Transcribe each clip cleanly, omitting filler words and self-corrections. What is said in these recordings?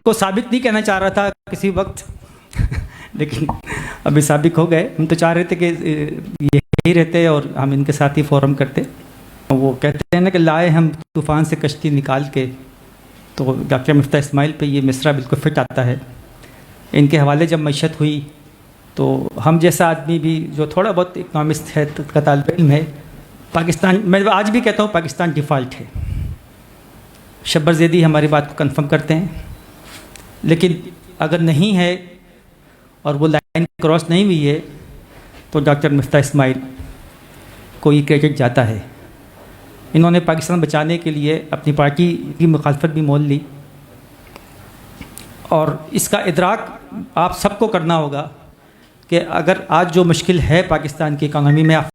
کو سابق نہیں کہنا چاہ رہا تھا کسی وقت لیکن ابھی سابق ہو گئے. ہم تو چاہ رہے تھے کہ یہی رہتے اور ہم ان کے ساتھ ہی فورم کرتے. وہ کہتے ہیں نا کہ لائے ہم طوفان سے کشتی نکال کے, تو ڈاکٹر مفتاح اسماعیل پہ یہ مصرع بالکل فٹ آتا ہے. ان کے حوالے جب معیشت ہوئی تو ہم جیسا آدمی بھی جو تھوڑا بہت اکنامسٹ ہے کا طالب علم ہے, پاکستان, میں آج بھی کہتا ہوں پاکستان ڈیفالٹ ہے. شبر زیدی ہماری بات کو کنفرم کرتے ہیں, لیکن اگر نہیں ہے اور وہ لائن کراس نہیں ہوئی ہے تو ڈاکٹر مفتاح اسماعیل کو یہ کریڈٹ جاتا ہے. انہوں نے پاکستان بچانے کے لیے اپنی پارٹی کی مخالفت بھی مول لی, اور اس کا ادراک آپ سب کو کرنا ہوگا کہ اگر آج جو مشکل ہے پاکستان کی اکانومی میں, آپ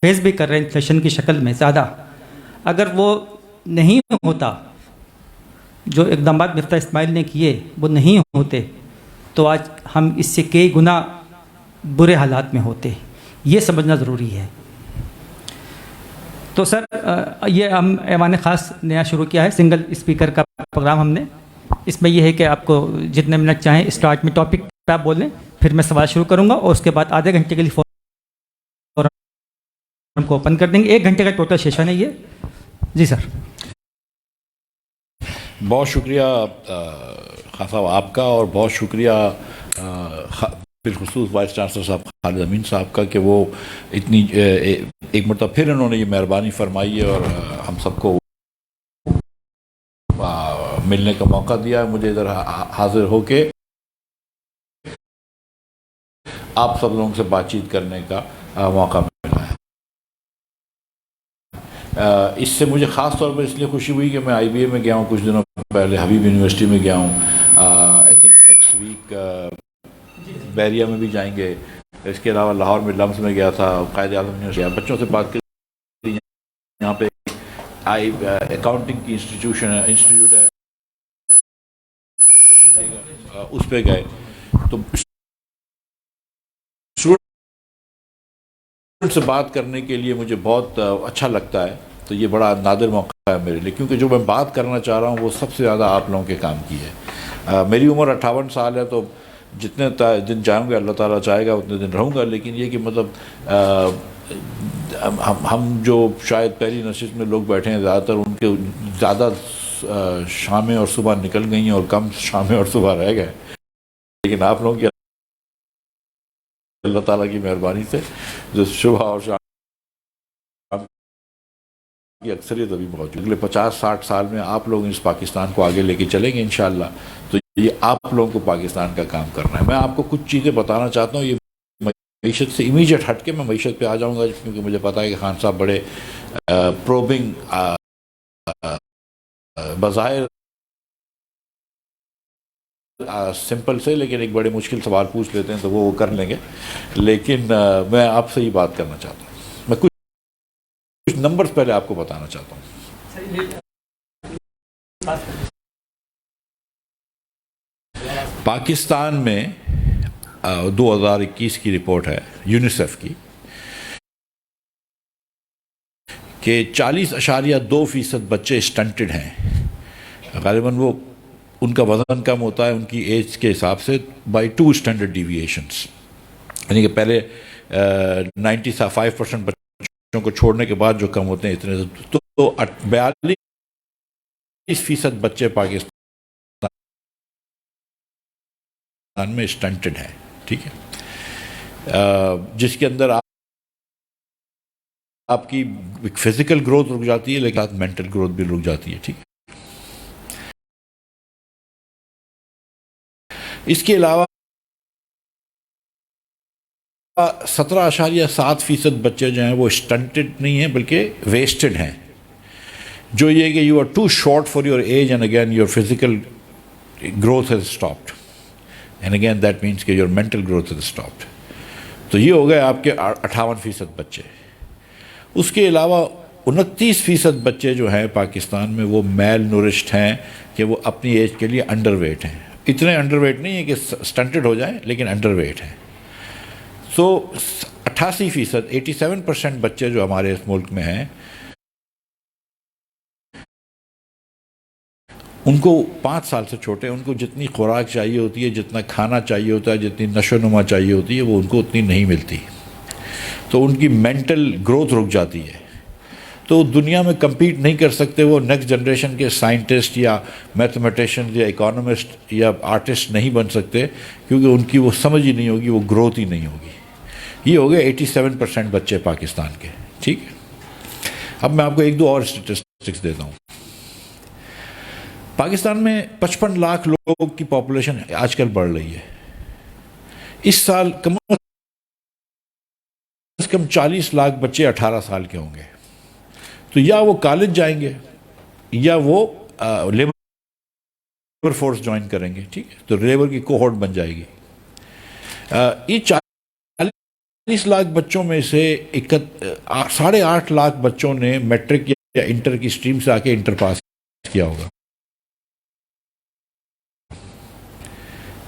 فیس بھی کر رہے ہیں انفلیشن کی شکل میں زیادہ, اگر وہ نہیں ہوتا, جو اقدامات مفتاح اسماعیل نے کیے وہ نہیں ہوتے, تو آج ہم اس سے کئی گنا برے حالات میں ہوتے. یہ سمجھنا ضروری ہے. تو سر یہ ہم ایوان خاص نیا شروع کیا ہے, سنگل اسپیکر کا پروگرام ہم نے. اس میں یہ ہے کہ آپ کو جتنے منٹ چاہیں اسٹارٹ میں ٹاپک پہ آپ بولیں, پھر میں سوال شروع کروں گا اور اس کے بعد آدھے گھنٹے کے لیے فورم کو اوپن کر دیں گے. 1 گھنٹے کا ٹوٹل سیشن ہے یہ. جی سر. بہت شکریہ خان صاحب آپ کا, اور بہت شکریہ بالخصوص وائس چانسلر صاحب خالد امین صاحب کا کہ وہ اتنی ایک مرتبہ پھر انہوں نے یہ مہربانی فرمائی ہے اور ہم سب کو ملنے کا موقع دیا. مجھے ادھر حاضر ہو کے آپ سب لوگوں سے بات چیت کرنے کا موقع ملا ہے. اس سے مجھے خاص طور پر اس لیے خوشی ہوئی کہ میں آئی بی اے میں گیا ہوں کچھ دنوں پہلے, حبیب یونیورسٹی میں گیا ہوں, آئی تھنک نیکسٹ ویک بیریا میں بھی جائیں گے. اس کے علاوہ لاہور میں لمس میں گیا تھا, قائد اعظم یونیورسٹی, بچوں سے بات کی. یہاں پہ اکاؤنٹنگ کی انسٹیٹیوٹ ہے, اس پہ گئے تو اسٹوڈنٹ سے بات کرنے کے لیے مجھے بہت اچھا لگتا ہے. تو یہ بڑا نادر موقع ہے میرے لیے, کیونکہ جو میں بات کرنا چاہ رہا ہوں وہ سب سے زیادہ آپ لوگوں کے کام کی ہے. میری عمر 58 سال ہے, تو جتنے دن جاؤں گا اللہ تعالیٰ چاہے گا اتنے دن رہوں گا. لیکن یہ کہ مطلب ہم جو شاید پہلی نشست میں لوگ بیٹھے ہیں, زیادہ تر ان کے زیادہ شامیں اور صبح نکل گئی ہیں اور کم شامیں اور صبح رہ گئے. لیکن آپ لوگوں کی اللہ تعالیٰ کی مہربانی سے جو صبح اور شام کی اکثریت ابھی موجود, اگلے 50-60 سال میں آپ لوگ اس پاکستان کو آگے لے کے چلیں گے انشاءاللہ. تو یہ آپ لوگوں کو پاکستان کا کام کرنا ہے. میں آپ کو کچھ چیزیں بتانا چاہتا ہوں. یہ معیشت سے امیجیٹ ہٹ کے میں معیشت پہ آ جاؤں گا, کیونکہ مجھے پتا ہے کہ خان صاحب بڑے پروبنگ بظاہر سمپل سے لیکن ایک بڑے مشکل سوال پوچھ لیتے ہیں تو وہ کر لیں گے. لیکن میں آپ سے ہی بات کرنا چاہتا ہوں. میں کچھ نمبرز پہلے آپ کو بتانا چاہتا ہوں. پاکستان میں 2021 کی رپورٹ ہے یونیسیف کی کہ 40.2% بچے اسٹنٹڈ ہیں. غالباً وہ ان کا وزن کم ہوتا ہے ان کی ایج کے حساب سے بائی 2 اسٹینڈرڈ ڈیویشنس, یعنی کہ پہلے 95% بچوں کو چھوڑنے کے بعد جو کم ہوتے ہیں اتنے, تو 42% بچے پاکستان میں اسٹنٹڈ ہیں. ٹھیک ہے, جس کے اندر آپ کی فزیکل گروتھ رک جاتی ہے لیکن مینٹل گروتھ بھی رک جاتی ہے. ٹھیک ہے, اس کے علاوہ 17.7% بچے جو ہیں وہ اسٹنٹڈ نہیں ہیں بلکہ ویسٹڈ ہیں, جو یہ کہ you are too short for your age and again your physical growth has stopped and again that means کہ your mental growth has stopped. تو یہ ہو گئے آپ کے 58% بچے. اس کے علاوہ 29% بچے جو ہیں پاکستان میں وہ میل نورشڈ ہیں کہ وہ اپنی ایج کے لیے انڈر ویٹ ہیں. اتنے انڈر ویٹ نہیں ہیں کہ اسٹنٹڈ ہو جائیں لیکن انڈر ویٹ ہیں. سو 88% 87% بچے جو ہمارے اس ملک میں ہیں ان کو 5 سال سے چھوٹے ہیں، ان کو جتنی خوراک چاہیے ہوتی ہے، جتنا کھانا چاہیے ہوتا ہے، جتنی نشو و نما چاہیے ہوتی ہے، وہ ان کو اتنی نہیں ملتی، تو ان کی مینٹل گروتھ رک جاتی ہے، تو دنیا میں کمپیٹ نہیں کر سکتے، وہ نیکسٹ جنریشن کے سائنٹسٹ یا میتھمیٹیشین یا اکانومسٹ یا آرٹسٹ نہیں بن سکتے، کیونکہ ان کی وہ سمجھ ہی نہیں ہوگی، وہ گروتھ ہی نہیں ہوگی۔ یہ ہو گئے 87% بچے پاکستان کے، ٹھیک ہے۔ اب میں آپ کو 1-2 اور اسٹیٹسٹکس دیتا ہوں۔ پاکستان میں 55 لاکھ لوگوں کی پاپولیشن آج کل بڑھ رہی ہے، اس سال کم از کم 40 لاکھ بچے 18 سال کے ہوں گے، تو یا وہ کالج جائیں گے یا وہ لیبر فورس جوائن کریں گے، ٹھیک ہے، تو لیبر کی کوہورٹ بن جائے گی۔ یہ 40 لاکھ بچوں میں سے 8.5 لاکھ بچوں نے میٹرک یا انٹر کی سٹریم سے آ کے انٹر پاس کیا ہوگا،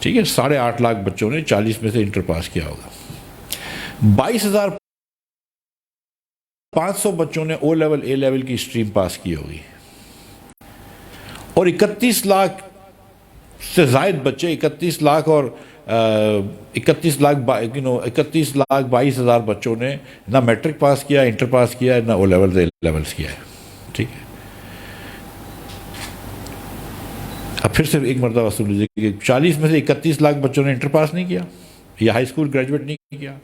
ٹھیک ہے، 8.5 لاکھ بچوں نے 40 میں سے انٹر پاس کیا ہوگا۔ 22,500 بچوں نے او لیول اے لیول کی سٹریم پاس کی ہوگی، اور 31 لاکھ سے زائد بچے، 31 لاکھ 22 ہزار بچوں نے نہ میٹرک پاس کیا، انٹر پاس کیا، نہ او لیول اے لیولز کیا ہے، ٹھیک ہے۔ اب پھر سے ایک مرتبہ سن لیجیے کہ 40 میں سے 31 لاکھ بچوں نے انٹر پاس نہیں کیا یا ہائی اسکول گریجویٹ نہیں کیا،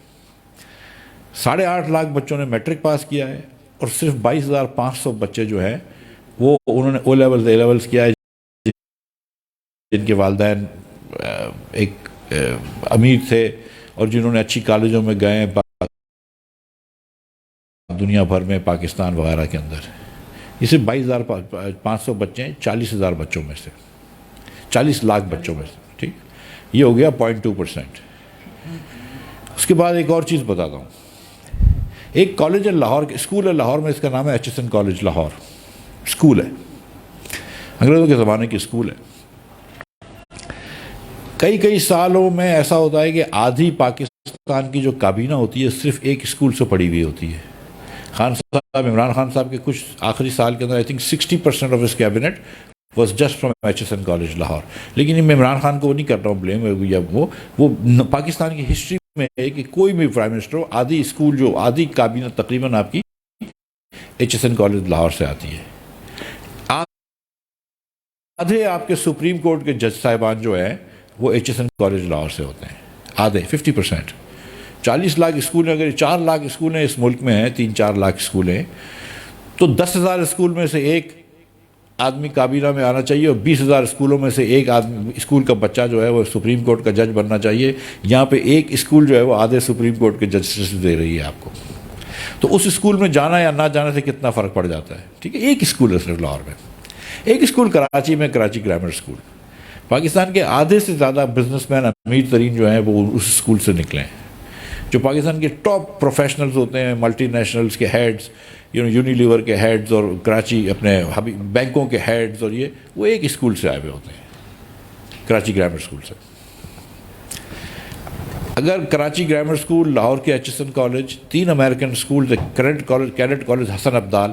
8.5 لاکھ بچوں نے میٹرک پاس کیا ہے، اور صرف 22,500 بچے جو ہیں وہ انہوں نے او لیولز اے لیولز کیا ہے، جن کے والدین ایک امیر تھے اور جنہوں نے اچھی کالجوں میں گئے دنیا بھر میں، پاکستان وغیرہ کے اندر۔ یہ صرف 22,500 بچے ہیں 40,000 بچوں میں سے، 40 لاکھ بچوں میں سے، ٹھیک، یہ ہو گیا 0.2%۔ اس کے بعد ایک اور چیز بتاتا ہوں۔ ایک کالج ہے لاہور، اسکول ہے لاہور میں، اس کا نام ہے H S N college Lahore, school ہے، انگریزوں کے زمانے کی اسکول ہے۔ کئی سالوں میں ایسا ہوتا ہے کہ آدھی پاکستان کی جو کابینہ ہوتی ہے صرف ایک اسکول سے پڑھی ہوئی ہوتی ہے۔ خان صاحب، عمران خان صاحب کے کچھ آخری سال کے اندر I think 60% of his cabinet was just from H S N college Lahore. لیکن میں عمران خان کو وہ نہیں کر رہا ہوں بلیم، یا وہ پاکستان کی ہسٹری میں ہے کہ کوئی بھی پرائم منسٹر ہو، آدھی اسکول جو آدھی کابینہ تقریباً آپ کی H S N college Lahore سے آتی ہے۔ آدھے آپ کے سپریم کورٹ کے جج صاحبان جو ہیں وہ H S N college Lahore سے ہوتے ہیں، آدھے 50%۔ 40 لاکھ اسکول ہیں، اگر 4 لاکھ اسکول ہیں اس ملک میں ہیں، 3-4 لاکھ اسکول ہیں، تو 10,000 اسکول میں سے ایک آدمی کابینہ میں آنا چاہیے، اور 20,000 اسکولوں میں سے ایک آدمی اسکول کا بچہ جو ہے وہ سپریم کورٹ کا جج بننا چاہیے۔ یہاں پہ ایک اسکول جو ہے وہ آدھے سپریم کورٹ کے جسٹس دے رہی ہے آپ کو، تو اس اسکول میں جانا یا نہ جانے سے کتنا فرق پڑ جاتا ہے، ٹھیک ہے۔ ایک اسکول ہے صرف لاہور میں، ایک اسکول کراچی میں، کراچی گرامر اسکول۔ پاکستان کے آدھے سے زیادہ بزنس مین امیر ترین جو ہیں وہ اس اسکول سے نکلے ہیں۔ جو پاکستان کے ٹاپ پروفیشنلز ہوتے ہیں، ملٹی نیشنلز کے ہیڈز، یونیلیور کے ہیڈز، اور کراچی اپنے بینکوں کے ہیڈز، اور یہ وہ ایک اسکول سے آئے ہوئے ہوتے ہیں، کراچی گرامر اسکول سے۔ اگر کراچی گرامر اسکول، لاہور کے H S N college, 3 American school, cadet college Hasan Abdal,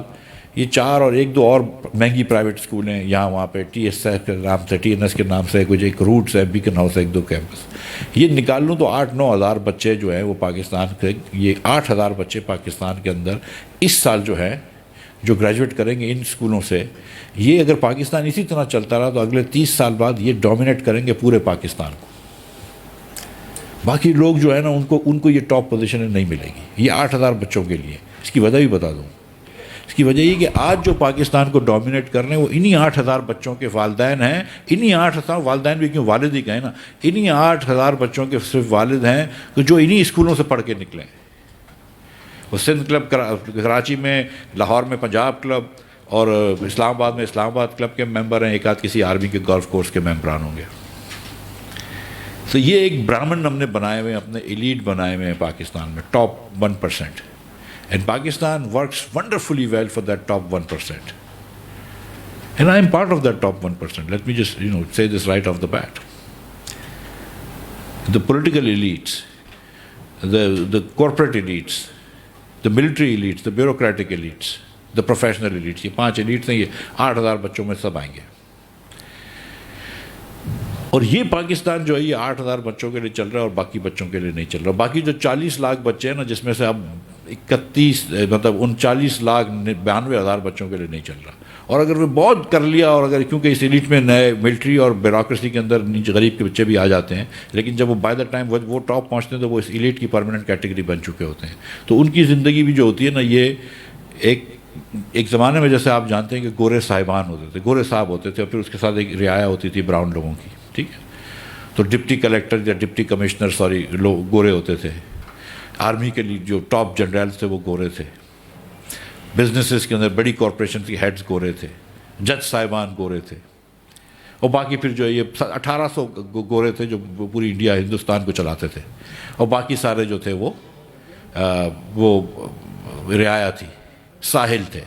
یہ 4 اور 1-2 اور مہنگی پرائیویٹ اسکول ہیں یہاں وہاں پہ، ٹی ایس ایف کے نام سے، ٹی این ایس کے نام سے کچھ، ایک روٹس ہے، بیکن ہاؤس ہے، 1-2 کیمپس۔ یہ نکال لوں تو 8-9 ہزار بچے جو ہیں وہ پاکستان کے، یہ 8,000 بچے پاکستان کے اندر اس سال جو ہے جو گریجویٹ کریں گے ان اسکولوں سے۔ یہ اگر پاکستان اسی طرح چلتا رہا تو اگلے 30 سال بعد یہ ڈومینیٹ کریں گے پورے پاکستان کو۔ باقی لوگ جو ہے نا ان کو یہ ٹاپ پوزیشن نہیں ملے گی، یہ 8,000 بچوں کے لیے۔ اس کی وجہ بھی بتا دوں، اس کی وجہ یہ کہ آج جو پاکستان کو ڈومینیٹ کر رہے ہیں وہ انہی 8,000 بچوں کے والدین ہیں، انہی 8,000 والدین بھی کیوں، والد ہی کہیں نا، انہی 8,000 بچوں کے صرف والد ہیں کہ جو انہی اسکولوں سے پڑھ کے نکلے ہیں۔ وہ سندھ کلب کراچی میں، لاہور میں پنجاب کلب، اور اسلام آباد میں اسلام آباد کلب کے ممبر ہیں، ایک آدھ کسی آرمی کے گولف کورس کے ممبران ہوں گے۔ تو یہ ایک برہمن ہم نے بنائے ہوئے ہیں، اپنے ایلیٹ بنائے ہوئے ہیں پاکستان میں، top 1%۔ And Pakistan works wonderfully well for that top 1%. And I am part of that top 1%. Let me just, say this right off the bat. The political elites, the corporate elites, the military elites, the bureaucratic elites, the professional elites, یہ 5 elites ہیں، یہ 8,000 بچوں میں سب آئیں گے۔ اور یہ پاکستان جو ہے یہ 8,000 بچوں کے لیے چل رہا ہے اور باقی بچوں کے لیے نہیں چل رہا. باقی جو 40 لاکھ بچے ہیں نا، جس میں سے اب 39,92,000 بچوں کے لیے نہیں چل رہا. اور اگر وہ بہت کر لیا، اور اگر کیونکہ اس ایلیٹ میں نئے ملٹری اور بیوروکریسی کے اندر نیچے غریب کے بچے بھی آ جاتے ہیں، لیکن جب وہ بائی دا ٹائم وہ ٹاپ پہنچتے ہیں تو وہ اس ایلیٹ کی پرماننٹ کیٹیگری بن چکے ہوتے ہیں. تو ان کی زندگی بھی جو ہوتی ہے نا، یہ ایک زمانے میں جیسے آپ جانتے ہیں کہ گورے صاحبان ہوتے تھے، گورے صاحب ہوتے تھے، اور پھر اس کے ساتھ ایک رعایا ہوتی تھی براؤن لوگوں کی، ٹھیک ہے. تو ڈپٹی کلیکٹر یا ڈپٹی کمشنر لوگ گورے ہوتے تھے. آرمی کے لیے جو ٹاپ جنرلز تھے وہ گورے تھے. بزنسز کے اندر بڑی کارپوریشن کی ہیڈز گورے تھے. جج صاحبان گورے تھے. اور باقی پھر جو ہے یہ 1800 گورے تھے جو پوری انڈیا ہندوستان کو چلاتے تھے. اور باقی سارے جو تھے وہ رعایا تھی، ساحل تھے.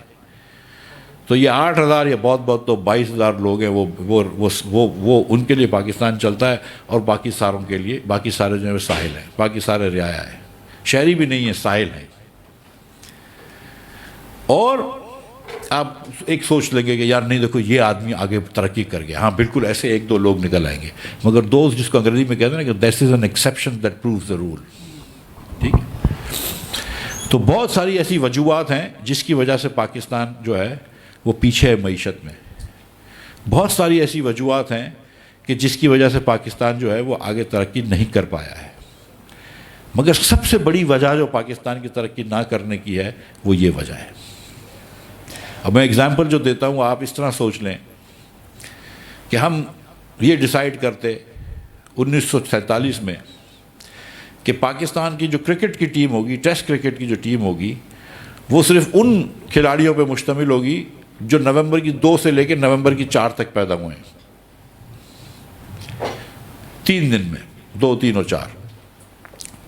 تو یہ 8,000 یا بہت تو 22,000 لوگ ہیں، وہ ان کے لیے پاکستان چلتا ہے. اور باقی ساروں کے لیے، باقی سارے جو ہے ساحل ہیں، باقی سارے رعایا ہیں، شہری بھی نہیں ہیں، ساحل ہیں. اور آپ ایک سوچ لیں گے کہ یار نہیں دیکھو یہ آدمی آگے ترقی کر گیا. ہاں بالکل ایسے 1-2 لوگ نکل آئیں گے، مگر دوست جس کو انگریزی میں کہتے ہیں نا کہ this is an exception that proves the rule. ٹھیک ہے. تو بہت ساری ایسی وجوہات ہیں جس کی وجہ سے پاکستان جو ہے وہ پیچھے ہے معیشت میں. بہت ساری ایسی وجوہات ہیں کہ جس کی وجہ سے پاکستان جو ہے وہ آگے ترقی نہیں کر پایا ہے. مگر سب سے بڑی وجہ جو پاکستان کی ترقی نہ کرنے کی ہے وہ یہ وجہ ہے. اب میں اگزامپل جو دیتا ہوں آپ اس طرح سوچ لیں کہ ہم یہ ڈیسائیڈ کرتے 1947 میں کہ پاکستان کی جو کرکٹ کی ٹیم ہوگی، ٹیسٹ کرکٹ کی جو ٹیم ہوگی، وہ صرف ان کھلاڑیوں پہ مشتمل ہوگی جو نومبر کی 2 سے لے کے نومبر کی 4 تک پیدا ہوئے ہیں. 3 دن میں 2, 3 اور 4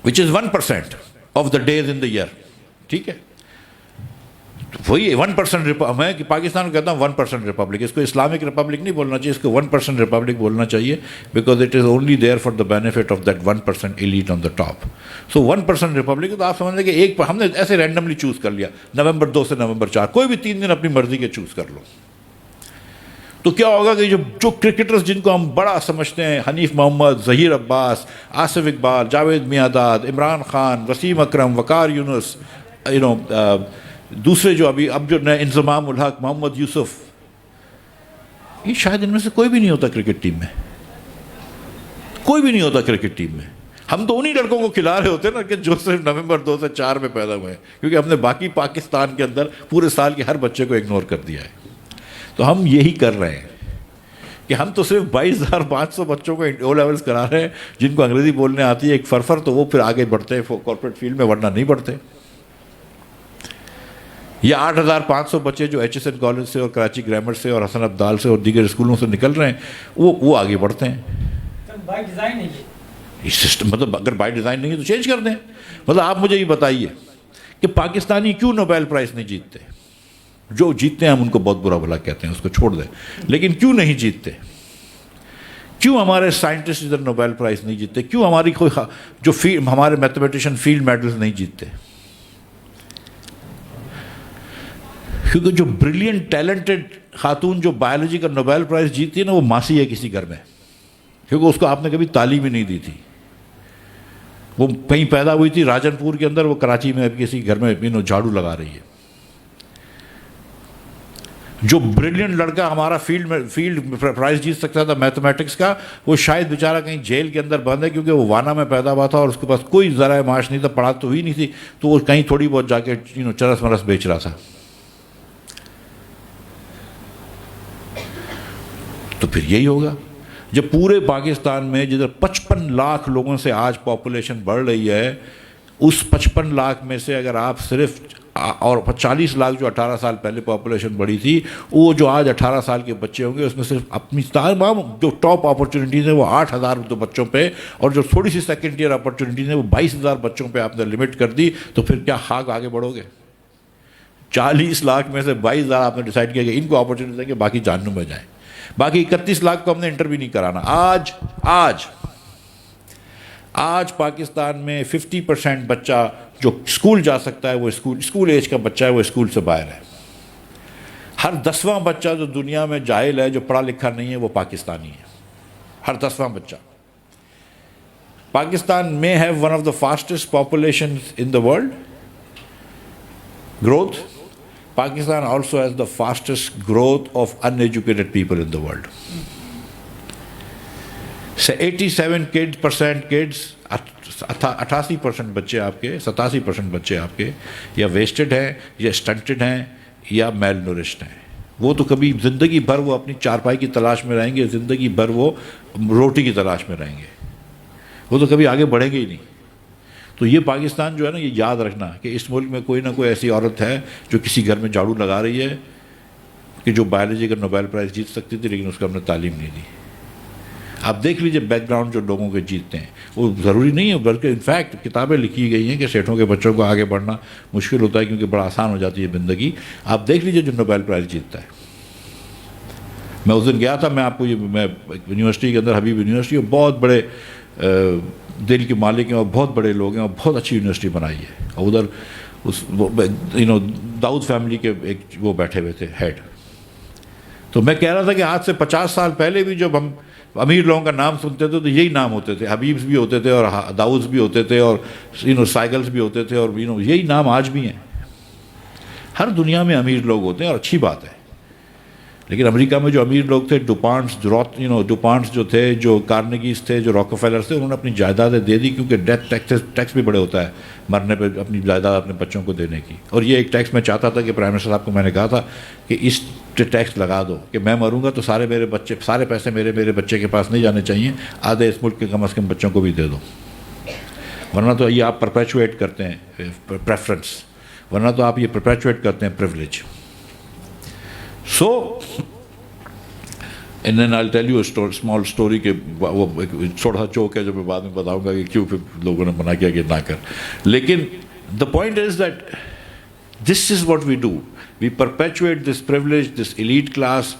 which is 1% of the days in the year. ٹھیک ہے. وہی 1% میں کہ پاکستان کو کہتا ہوں 1% ریپبلک. اس کو اسلامک ریپبلک نہیں بولنا چاہیے، اس کو 1% ریپبلک بولنا چاہیے، because it is only there for the benefit of that 1% elite on the top. So 1% republic. تو آپ سمجھ لیں کہ ہم نے ایسے رینڈملی چوز کر لیا نومبر 2 سے نومبر 4، کوئی بھی 3 دن اپنی مرضی کے چوز کر لو. تو کیا ہوگا کہ جو کرکٹرز جن کو ہم بڑا سمجھتے ہیں، حنیف محمد، ظہیر عباس، آصف اقبال، جاوید میاں-داد، عمران خان، وسیم اکرم، وقار یونس، دوسرے جو اب جو نئے انضمام الحق، محمد یوسف، یہ شاید ان میں سے کوئی بھی نہیں ہوتا کرکٹ ٹیم میں. کوئی بھی نہیں ہوتا کرکٹ ٹیم میں. ہم تو انہی لڑکوں کو کھلا رہے ہوتے ہیں نا کہ جو صرف نومبر 2 سے 4 میں پیدا ہوئے ہیں، کیونکہ ہم نے باقی پاکستان کے اندر پورے سال کے ہر بچے کو اگنور کر دیا ہے. تو ہم یہی کر رہے ہیں کہ ہم تو صرف 22,500 بچوں کو او لیولز کرا رہے ہیں جن کو انگریزی بولنے آتی ہے ایک فرفر، تو وہ پھر آگے بڑھتے ہیں کارپوریٹ فیلڈ میں، ورنہ نہیں بڑھتے. یا 8,500 بچے جو ایچ ایس این کالج سے اور کراچی گرامر سے اور حسن عبدال سے اور دیگر اسکولوں سے نکل رہے ہیں، وہ آگے بڑھتے ہیں. بائی ڈیزائن ہے یہ سسٹم. مطلب اگر بائی ڈیزائن نہیں ہے تو چینج کر دیں. مطلب آپ مجھے یہ بتائیے کہ پاکستانی کیوں نوبیل پرائز نہیں جیتتے؟ جو جیتتے ہیں ہم ان کو بہت برا بھلا کہتے ہیں، اس کو چھوڑ دیں. لیکن کیوں نہیں جیتتے؟ کیوں ہمارے سائنٹسٹ ادھر نوبیل پرائز نہیں جیتتے؟ کیوں ہماری کوئی ہمارے میتھمیٹیشین فیلڈ میڈلز نہیں جیتتے؟ کیونکہ جو بریلینٹ ٹیلنٹڈ خاتون جو بایولوجی کا نوبیل پرائز جیتی ہے نا، وہ ماسی ہے کسی گھر میں، کیونکہ اس کو آپ نے کبھی تعلیم ہی نہیں دی تھی. وہ کہیں پیدا ہوئی تھی راجن پور کے اندر، وہ کراچی میں کسی گھر میں جھاڑو لگا رہی ہے. جو بریلینٹ لڑکا ہمارا فیلڈ پرائز جیت سکتا تھا میتھمیٹکس کا، وہ شاید بیچارہ کہیں جیل کے اندر بند ہے، کیونکہ وہ وانا میں پیدا ہوا تھا اور اس کے پاس کوئی ذرائع معاش نہیں تھا، پڑھا تو ہوئی نہیں تھی، تو وہ کہیں تھوڑی بہت جا کے چرس مرس بیچ رہا تھا. تو پھر یہی ہوگا جب پورے پاکستان میں جدھر 55 لاکھ لوگوں سے آج پاپولیشن بڑھ رہی ہے، اس 55 لاکھ میں سے اگر آپ صرف اور 40 لاکھ جو 18 سال پہلے پاپولیشن بڑھی تھی، وہ جو آج 18 سال کے بچے ہوں گے، اس میں صرف اپنی تمام جو ٹاپ اپرچونیٹیز ہیں وہ 8,000 بچوں پہ، اور جو تھوڑی سی سیکنڈ ایئر اپرچونیٹیز ہیں وہ 22,000 بچوں پہ آپ نے لمٹ کر دی. تو پھر کیا خاک آگے بڑھو گے؟ 40 لاکھ میں سے 22,000 آپ نے ڈیسائیڈ کیا کہ ان کو اپرچونیٹی دیں کہ باقی جہنم میں جائیں. باقی 31 لاکھ کو ہم نے انٹر بھی نہیں کرانا. آج پاکستان میں 50% بچہ جو اسکول جا سکتا ہے وہ اسکول ایج کا بچہ ہے، وہ اسکول سے باہر ہے. ہر 10واں بچہ جو دنیا میں جاہل ہے، جو پڑھا لکھا نہیں ہے، وہ پاکستانی ہے. ہر 10واں بچہ. Pakistan may have one of the fastest populations in the world growth. Pakistan also has the fastest growth of uneducated people in the world. So 87% kids 88% بچے آپ کے 87% بچے آپ کے یا ویسٹڈ ہیں یا اسٹنٹڈ ہیں یا میل نورشڈ ہیں. وہ تو کبھی زندگی بھر وہ اپنی چارپائی کی تلاش میں رہیں گے, زندگی بھر وہ روٹی کی تلاش میں رہیں گے, وہ تو کبھی آگے بڑھیں گے ہی نہیں. تو یہ پاکستان جو ہے نا, یہ یاد رکھنا کہ اس ملک میں کوئی نہ کوئی ایسی عورت ہے جو کسی گھر میں جھاڑو لگا رہی ہے کہ جو بایولوجی کا نوبیل پرائز جیت سکتی تھی, لیکن اس کو ہم نے تعلیم نہیں دی. آپ دیکھ لیجئے بیک گراؤنڈ جو لوگوں کے جیتتے ہیں, وہ ضروری نہیں ہے, بلکہ انفیکٹ کتابیں لکھی گئی ہیں کہ سیٹھوں کے بچوں کو آگے بڑھنا مشکل ہوتا ہے کیونکہ بڑا آسان ہو جاتی ہے زندگی. آپ دیکھ لیجئے جو نوبیل پرائز جیتتا ہے. میں اس دن گیا تھا, میں آپ کو میں یونیورسٹی کے اندر, حبیب یونیورسٹی, اور بہت بڑے دل کے مالک ہیں اور بہت بڑے لوگ ہیں اور بہت اچھی یونیورسٹی بنائی ہے. اور ادھر اس داؤد فیملی کے ایک وہ بیٹھے ہوئے تھے ہیڈ. تو میں کہہ رہا تھا کہ آج سے 50 سال پہلے بھی جب ہم امیر لوگوں کا نام سنتے تھے تو یہی نام ہوتے تھے, حبیبs بھی ہوتے تھے اور داؤدز بھی ہوتے تھے اور سائیکلز بھی ہوتے تھے, اور یہی نام آج بھی ہیں. ہر دنیا میں امیر لوگ ہوتے ہیں اور اچھی بات ہے, لیکن امریکہ میں جو امیر لوگ تھے, ڈوپانٹس جو تھے, جو کارنیگیز تھے, جو راکفیلرز تھے, انہوں نے اپنی جائیدادیں دے دی کیونکہ ڈیتھ ٹیکس بھی بڑے ہوتا ہے مرنے پہ اپنی جائیداد اپنے بچوں کو دینے کی. اور یہ ایک ٹیکس میں چاہتا تھا کہ پرائم منسٹر صاحب کو میں نے کہا تھا کہ اس ٹیکس لگا دو کہ میں مروں گا تو سارے پیسے میرے بچے کے پاس نہیں جانے چاہیے, آدھے اس ملک کے کم از کم بچوں کو بھی دے دو, ورنہ تو یہ آپ پرپیچویٹ کرتے ہیں پریفرنس, ورنہ تو آپ یہ پرپیچویٹ کرتے ہیں privilege. So, and then I'll tell you a small story کہ وہ چھوٹا سا چوک ہے جو میں بعد میں بتاؤں گا کہ کیوں پھر لوگوں نے منع کیا کہ نہ کر. لیکن the point is that this is what we do. We perpetuate this privilege, this elite class.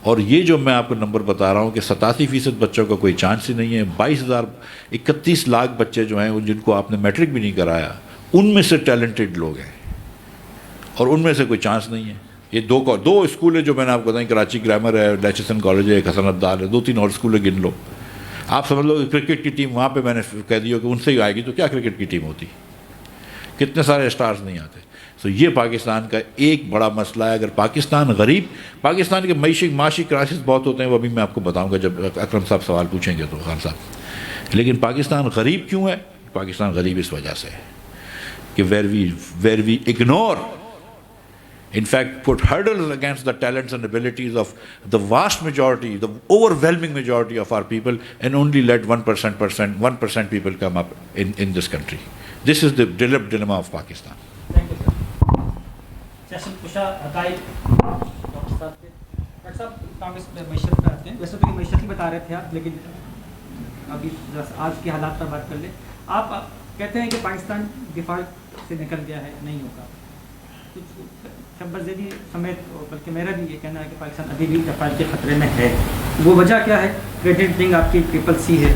اور یہ جو میں آپ کو نمبر بتا رہا ہوں کہ 87% بچوں کا کوئی چانس ہی نہیں ہے. 31 لاکھ بچے جو ہیں جن کو آپ نے میٹرک بھی نہیں کرایا, ان میں سے ٹیلنٹڈ لوگ ہیں اور ان میں سے کوئی چانس نہیں ہے. یہ دو اسکول ہے جو میں نے آپ کو بتائیں, کراچی گرامر ہے, ڈیچسن کالج ہے, ایک حسن عبدال ہے, 2-3 اور اسکول گن لو. آپ سمجھ لو کہ کرکٹ کی ٹیم وہاں پہ میں نے کہہ دیا کہ ان سے ہی آئے گی, تو کیا کرکٹ کی ٹیم ہوتی, کتنے سارے اسٹارز نہیں آتے. تو یہ پاکستان کا ایک بڑا مسئلہ ہے. اگر پاکستان کے معاشی کرائسس بہت ہوتے ہیں, وہ ابھی میں آپ کو بتاؤں گا جب اکرم صاحب سوال پوچھیں گے تو, خان صاحب. لیکن پاکستان غریب کیوں ہے؟ پاکستان غریب اس وجہ سے ہے کہ where we ignore, in fact put hurdles against the talents and abilities of the vast majority, the overwhelming majority of our people, and only let 1% people come up in this country. This is the dilemma of Pakistan. Thank you, sir. Session کشا حقائق doctor صاحب کانگریس میں معیشت پہ آتے ہیں. ویسے تو یہ معیشت ہی بتا رہے تھے آپ, لیکن ابھی آج کے حالات پر بات کر لیں. آپ کہتے ہیں کہ پاکستان ڈیفالٹ سے نکل گیا ہے, نہیں ہوگا. شبر زیدی سمیت, بلکہ میرا بھی یہ کہنا ہے کہ پاکستان ابھی بھی ڈیفالٹ کے خطرے میں ہے. وہ وجہ کیا ہے؟ کریڈٹ رنگ آپ کی CCC ہے,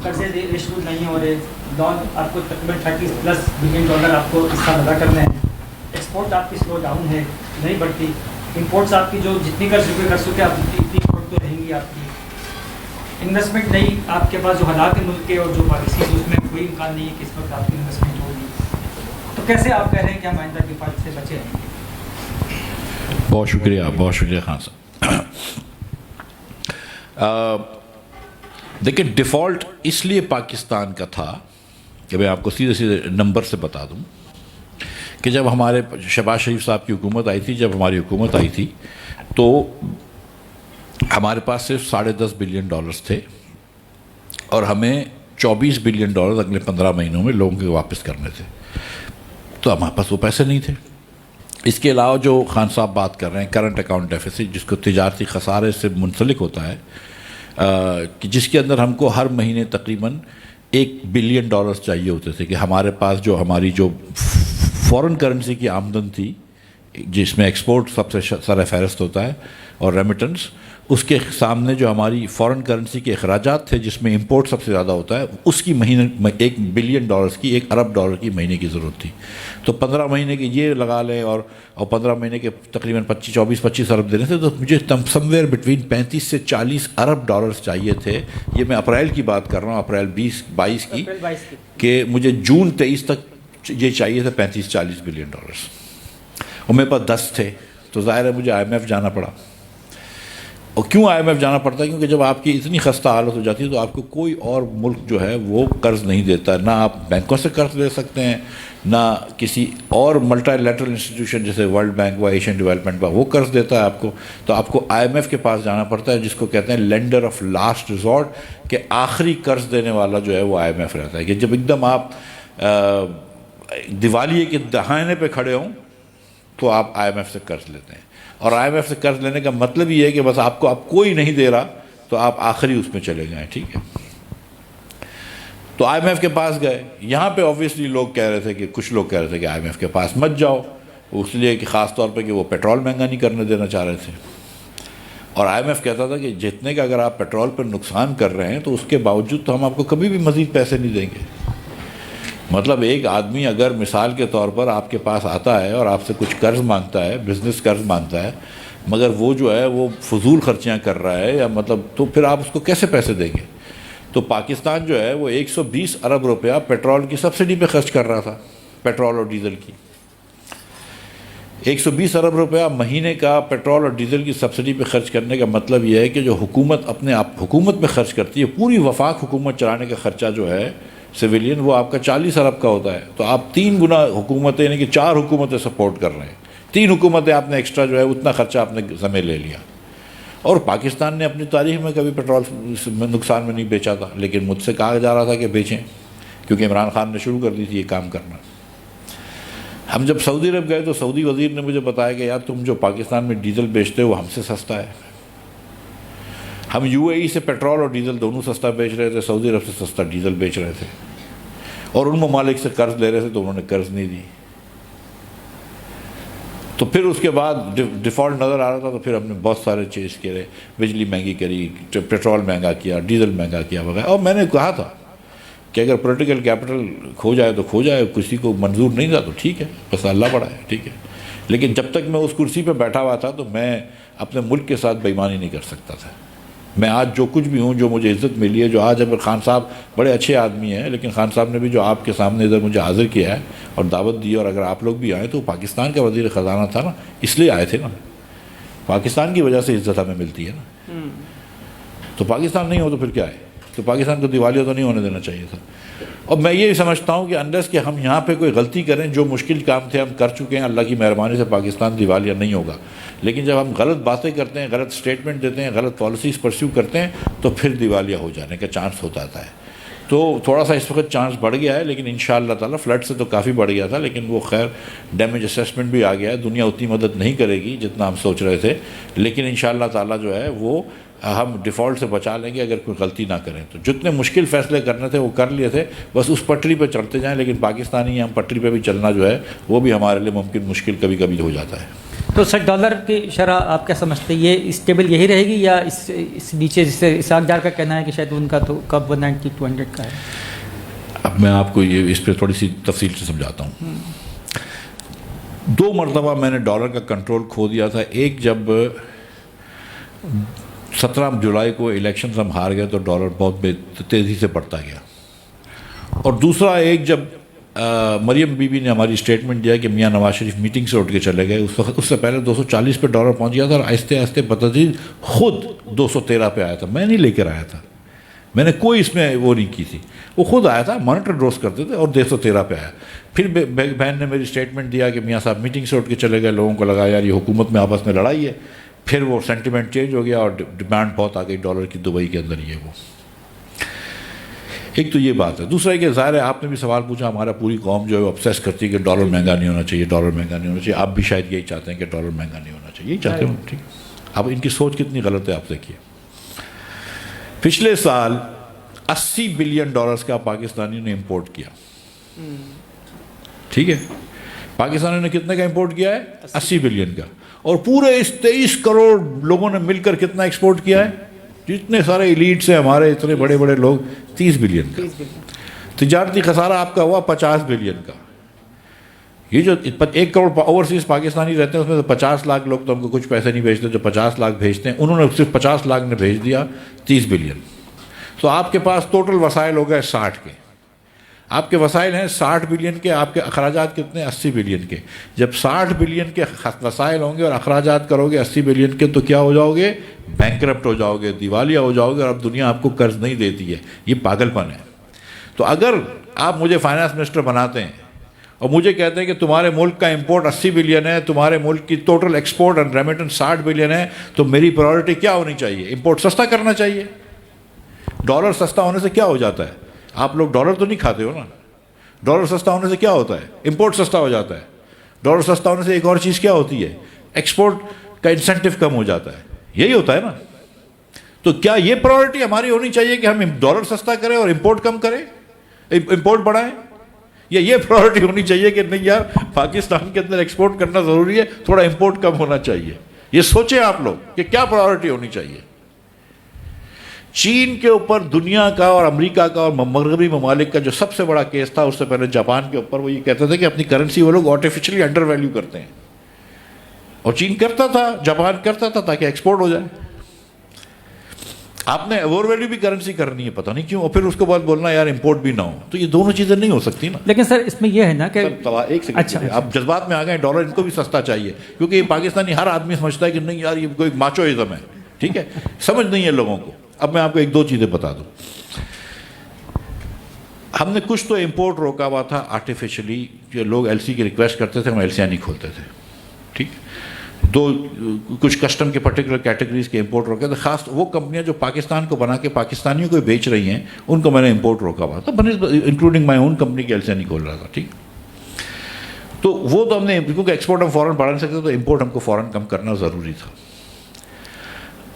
قرضے ریشو نہیں ہو رہے, لون آپ کو تقریباً $30+ بلین آپ کو اس کا ادا کرنا ہے. ایکسپورٹ آپ کی سلو ڈاؤن ہے, نہیں بڑھتی. امپورٹس آپ کی جو جتنی کر سکے آپ اتنی امپورٹ تو رہیں گی آپ کی. انویسٹمنٹ نہیں, آپ کے پاس جو حالات ہیں ملک کے اور جو پالیسی ہے اس میں کوئی امکان نہیں ہے کہ اس وقت آپ کی انویسٹمنٹ ہوگی. تو کیسے آپ کہہ رہے ہیں کہ ہم آئندہ ڈیفالٹ سے بچے ہیں؟ بہت شکریہ خان صاحب. دیکھیں, ڈیفالٹ اس لیے پاکستان کا تھا کہ میں آپ کو سیدھے نمبر سے بتا دوں کہ جب ہمارے شہباز شریف صاحب کی حکومت آئی تھی, جب ہماری حکومت آئی تھی تو ہمارے پاس صرف $10.5 بلین تھے اور ہمیں $24 بلین اگلے 15 مہینوں میں لوگوں کے واپس کرنے تھے. تو ہمارے پاس وہ پیسے نہیں تھے. اس کے علاوہ جو خان صاحب بات کر رہے ہیں کرنٹ اکاؤنٹ ڈیفیسٹ, جس کو تجارتی خسارے سے منسلک ہوتا ہے, کہ جس کے اندر ہم کو ہر مہینے تقریباً $1 بلین چاہیے ہوتے تھے کہ ہمارے پاس جو ہماری جو فورن کرنسی کی آمدن تھی, جس میں ایکسپورٹ سب سے سر فہرست ہوتا ہے اور ریمیٹنس, اس کے سامنے جو ہماری فارن کرنسی کے اخراجات تھے جس میں امپورٹ سب سے زیادہ ہوتا ہے اس کی مہینے $1 بلین کی $1 ارب کی مہینے کی ضرورت تھی. تو 15 مہینے کے یہ لگا لیں اور 15 مہینے کے تقریباً 25 ارب دینے تھے, تو مجھے سم ویئر بٹوین 35 سے 40 ارب ڈالرز چاہیے تھے. یہ میں اپریل کی بات کر رہا ہوں, اپریل 22 کی, کہ مجھے جون 23 تک یہ چاہیے تھے 35-40 بلین ڈالرز, اور میرے پاس 10 تھے. تو ظاہر ہے مجھے IMF جانا پڑا. اور کیوں IMF جانا پڑتا ہے؟ کیونکہ جب آپ کی اتنی خستہ حالت ہو جاتی ہے تو آپ کو کوئی اور ملک جو ہے وہ قرض نہیں دیتا ہے. نہ آپ بینکوں سے قرض لے سکتے ہیں, نہ کسی اور ملٹی لیٹرل انسٹیٹیوشن جیسے ورلڈ بینک و ایشین ڈیولپمنٹ بینک وہ قرض دیتا ہے آپ کو. تو آپ کو IMF کے پاس جانا پڑتا ہے, جس کو کہتے ہیں لینڈر آف لاسٹ ریزورٹ, کہ آخری قرض دینے والا جو ہے وہ IMF رہتا ہے. کہ جب ایک دم آپ دیوالیے کے دہانے پہ کھڑے ہوں تو آپ IMF سے قرض لیتے ہیں. اور IMF سے قرض لینے کا مطلب یہ ہے کہ بس آپ کو اب کوئی نہیں دے رہا تو آپ آخری اس میں چلے گئے, ٹھیک ہے. تو IMF کے پاس گئے. یہاں پہ آبویسلی لوگ کہہ رہے تھے کہ کچھ لوگ کہہ رہے تھے کہ IMF کے پاس مت جاؤ, اس لیے کہ خاص طور پہ کہ وہ پیٹرول مہنگا نہیں کرنے دینا چاہ رہے تھے. اور IMF کہتا تھا کہ جتنے کا اگر آپ پیٹرول پر نقصان کر رہے ہیں تو اس کے باوجود تو ہم آپ کو کبھی بھی مزید پیسے نہیں دیں گے. مطلب ایک آدمی اگر مثال کے طور پر آپ کے پاس آتا ہے اور آپ سے کچھ قرض مانگتا ہے, بزنس قرض مانگتا ہے, مگر وہ جو ہے وہ فضول خرچیاں کر رہا ہے, یا مطلب تو پھر آپ اس کو کیسے پیسے دیں گے؟ تو پاکستان جو ہے وہ 120 ارب روپیہ پیٹرول کی سبسڈی پہ خرچ کر رہا تھا, پیٹرول اور ڈیزل کی. 120 ارب روپیہ مہینے کا پیٹرول اور ڈیزل کی سبسڈی پہ خرچ کرنے کا مطلب یہ ہے کہ جو حکومت اپنے آپ حکومت میں خرچ کرتی ہے, پوری وفاق حکومت چلانے کا خرچہ جو ہے سویلین, وہ آپ کا 40 ارب کا ہوتا ہے. تو آپ 3 گنا حکومتیں, یعنی کہ 4 حکومتیں سپورٹ کر رہے ہیں. 3 حکومتیں آپ نے ایکسٹرا جو ہے اتنا خرچہ آپ نے ذمہ لے لیا. اور پاکستان نے اپنی تاریخ میں کبھی پیٹرول نقصان میں نہیں بیچا تھا, لیکن مجھ سے کہا جا رہا تھا کہ بیچیں, کیونکہ عمران خان نے شروع کر دی تھی یہ کام کرنا. ہم جب سعودی عرب گئے تو سعودی وزیر نے مجھے بتایا کہ یار تم جو پاکستان میں ڈیزل بیچتے ہو وہ ہم سے سستا ہے. ہم UAE سے پیٹرول اور ڈیزل دونوں سستا بیچ رہے تھے, سعودی عرب سے سستا ڈیزل بیچ رہے تھے, اور ان ممالک سے قرض لے رہے تھے تو انہوں نے قرض نہیں دی. تو پھر اس کے بعد ڈیفالٹ نظر آ رہا تھا, تو پھر ہم نے بہت سارے چیز کرے, بجلی مہنگی کری, پیٹرول مہنگا کیا, ڈیزل مہنگا کیا وغیرہ. اور میں نے کہا تھا کہ اگر پولیٹیکل کیپٹل کھو جائے تو کھو جائے, کسی کو منظور نہیں تھا تو ٹھیک ہے, بس اللہ بڑا ہے, ٹھیک ہے. لیکن جب تک میں اس کرسی پہ بیٹھا ہوا تھا تو میں اپنے ملک کے ساتھ بےایمانی نہیں کر سکتا تھا. میں آج جو کچھ بھی ہوں, جو مجھے عزت ملی ہے, جو آج اگر خان صاحب بڑے اچھے آدمی ہیں, لیکن خان صاحب نے بھی جو آپ کے سامنے ادھر مجھے حاضر کیا ہے اور دعوت دی, اور اگر آپ لوگ بھی آئیں تو پاکستان کا وزیر خزانہ تھا نا, اس لیے آئے تھے نا. پاکستان کی وجہ سے عزت ہمیں ملتی ہے نا. تو پاکستان نہیں ہو تو پھر کیا ہے؟ تو پاکستان کو دیوالیہ تو نہیں ہونے دینا چاہیے تھا. اور میں یہ سمجھتا ہوں کہ انلیس کہ ہم یہاں پہ کوئی غلطی کریں, جو مشکل کام تھے ہم کر چکے ہیں, اللہ کی مہربانی سے پاکستان دیوالیہ نہیں ہوگا. لیکن جب ہم غلط باتیں کرتے ہیں, غلط سٹیٹمنٹ دیتے ہیں, غلط پالیسیز پرسیو کرتے ہیں, تو پھر دیوالیہ ہو جانے کا چانس ہوتا ہے. تو تھوڑا سا اس وقت چانس بڑھ گیا ہے, لیکن انشاءاللہ تعالیٰ فلڈ سے تو کافی بڑھ گیا تھا, لیکن وہ خیر ڈیمیج اسیسمنٹ بھی آ گیا ہے. دنیا اتنی مدد نہیں کرے گی جتنا ہم سوچ رہے تھے, لیکن انشاءاللہ تعالیٰ جو ہے وہ ہم ڈیفالٹ سے بچا لیں گے اگر کوئی غلطی نہ کریں. تو جتنے مشکل فیصلے کرنے تھے وہ کر لیے تھے, بس اس پٹری پہ چلتے جائیں. لیکن پاکستانی ہیں, ہم پٹری پہ بھی چلنا جو ہے وہ بھی ہمارے لیے ممکن مشکل کبھی کبھی ہو جاتا ہے. تو سر ڈالر کی شرح آپ کیا سمجھتے ہیں, یہ اسٹیبل یہی رہے گی یا اس نیچے, جس سے اسحاق ڈار کا کہنا ہے کہ شاید ان کا تو کب 190-200 کا ہے؟ اب میں آپ کو یہ اس پہ تھوڑی سی تفصیل سے سمجھاتا ہوں. 2 مرتبہ میں نے ڈالر کا کنٹرول کھو دیا تھا. ایک جب 17 جولائی کو الیکشنز ہم ہار گئے تو ڈالر بہت تیزی سے بڑھتا گیا, اور دوسرا ایک جب مریم بی بی نے ہماری اسٹیٹمنٹ دیا کہ میاں نواز شریف میٹنگ سے اٹھ کے چلے گئے, اس وقت اس سے پہلے 240 پہ ڈالر پہنچ گیا تھا, اور آہستہ آہستہ بتدریج خود 213 پہ آیا تھا. میں نہیں لے کر آیا تھا, میں نے کوئی اس میں وہ نہیں کی تھی, وہ خود آیا تھا, مانیٹر ڈروز کرتے تھے, اور 213 پہ آیا. پھر بہن نے میری اسٹیٹمنٹ دیا کہ میاں صاحب میٹنگ سے اٹھ کے چلے گئے, لوگوں کو لگا یار یہ حکومت میں آپس میں لڑائی ہے. پھر وہ سینٹیمنٹ چینج ہو گیا اور ڈیمانڈ بہت آ گئی ڈالر کی دبئی کے اندر. یہ وہ ایک تو یہ بات ہے. دوسرا ہے کہ ظاہر ہے آپ نے بھی سوال پوچھا, ہمارا پوری قوم جو ہے وہ obsess کرتی ہے کہ ڈالر مہنگا نہیں ہونا چاہیے, ڈالر مہنگا نہیں ہونا چاہیے. آپ بھی شاید یہی چاہتے ہیں کہ ڈالر مہنگا نہیں ہونا چاہیے, یہی چاہتے ہیں. ٹھیک, اب ان کی سوچ کتنی غلط ہے آپ دیکھیے. پچھلے سال $80 بلین کا پاکستانیوں نے امپورٹ کیا. ٹھیک ہے, پاکستانیوں نے کتنے کا امپورٹ کیا ہے؟ 80 بلین کا. اور پورے اس 23 کروڑ لوگوں نے مل کر کتنا ایکسپورٹ کیا ہے؟ جتنے سارے ایلیٹس ہیں ہمارے، اتنے بڑے بڑے لوگ، 30 بلین کا تجارتی خسارہ آپ کا ہوا 50 بلین کا. یہ جو 1 کروڑ اوورسیز پاکستانی رہتے ہیں اس میں 50 لاکھ لوگ تو ہم کو کچھ پیسے نہیں بھیجتے، جو 50 لاکھ بھیجتے ہیں انہوں نے صرف 50 لاکھ نے بھیج دیا 30 بلین. تو آپ کے پاس ٹوٹل وسائل ہو گئے 60 کے. آپ کے وسائل ہیں 60 بلین کے، آپ کے اخراجات کتنے؟ 80 بلین کے. جب 60 بلین کے وسائل ہوں گے اور اخراجات کرو گے 80 بلین کے تو کیا ہو جاؤ گے؟ بینکرپٹ ہو جاؤ گے، دیوالیہ ہو جاؤ گے، اور اب دنیا آپ کو قرض نہیں دیتی ہے. یہ پاگل پن ہے. تو اگر آپ مجھے فائنانس منسٹر بناتے ہیں اور مجھے کہتے ہیں کہ تمہارے ملک کا امپورٹ 80 بلین ہے، تمہارے ملک کی total export and remittance 60 billion ہے، تو میری پرائورٹی کیا ہونی چاہیے؟ امپورٹ سستا کرنا چاہیے. ڈالر سستا ہونے سے کیا ہو جاتا ہے؟ آپ لوگ ڈالر تو نہیں کھاتے ہو نا. ڈالر سستا ہونے سے کیا ہوتا ہے؟ امپورٹ سستا ہو جاتا ہے. ڈالر سستا ہونے سے ایک اور چیز کیا ہوتی ہے؟ ایکسپورٹ کا انسینٹیو کم ہو جاتا ہے. یہی ہوتا ہے نا. تو کیا یہ پرائورٹی ہماری ہونی چاہیے کہ ہم ڈالر سستا کریں اور امپورٹ کم کریں، امپورٹ بڑھائیں؟ یا یہ پرائورٹی ہونی چاہیے کہ نہیں یار پاکستان کے اندر ایکسپورٹ کرنا ضروری ہے، تھوڑا امپورٹ کم ہونا چاہیے؟ یہ سوچیں آپ لوگ کہ کیا پرائورٹی ہونی چاہیے. چین کے اوپر دنیا کا اور امریکہ کا اور مغربی ممالک کا جو سب سے بڑا کیس تھا، اس سے پہلے جاپان کے اوپر، وہ یہ کہتے تھے کہ اپنی کرنسی وہ لوگ آرٹیفیشلی انڈر ویلیو کرتے ہیں. اور چین کرتا تھا، جاپان کرتا تھا تاکہ ایکسپورٹ ہو جائے. آپ نے اوور ویلیو بھی کرنسی کرنی ہے، پتہ نہیں کیوں، اور پھر اس کے بعد بولنا یار امپورٹ بھی نہ ہو. تو یہ دونوں چیزیں نہیں ہو سکتی نا. لیکن سر اس میں یہ ہے نا کہ ایک سیکنڈ، آپ جذبات میں آ گئے. ڈالر ان کو بھی سستا چاہیے کیونکہ یہ پاکستانی ہر آدمی سمجھتا ہے کہ نہیں یار یہ کوئی ماچوازم ہے. ٹھیک ہے، سمجھ نہیں ہے لوگوں کو. اب میں آپ کو 1-2 چیزیں بتا دوں. ہم نے کچھ تو امپورٹ روکا ہوا تھا آرٹیفیشلی، جو لوگ ایل سی کی ریکویسٹ کرتے تھے ہم ایل سیاں نہیں کھولتے تھے. ٹھیک، کچھ کسٹم کے پرٹیکولر کیٹیگریز کے امپورٹ روکے تھے. خاص وہ کمپنیاں جو پاکستان کو بنا کے پاکستانیوں کو بیچ رہی ہیں ان کو میں نے امپورٹ روکا ہوا تھا، انکلوڈنگ مائی اون کمپنی کی ایل سیاں نہیں کھول رہا تھا. ٹھیک، تو وہ تو ہم نے، کیونکہ ایکسپورٹ ہم فوراً بڑھا نہیں سکتے تو امپورٹ ہم کو فوراً کم کرنا ضروری تھا.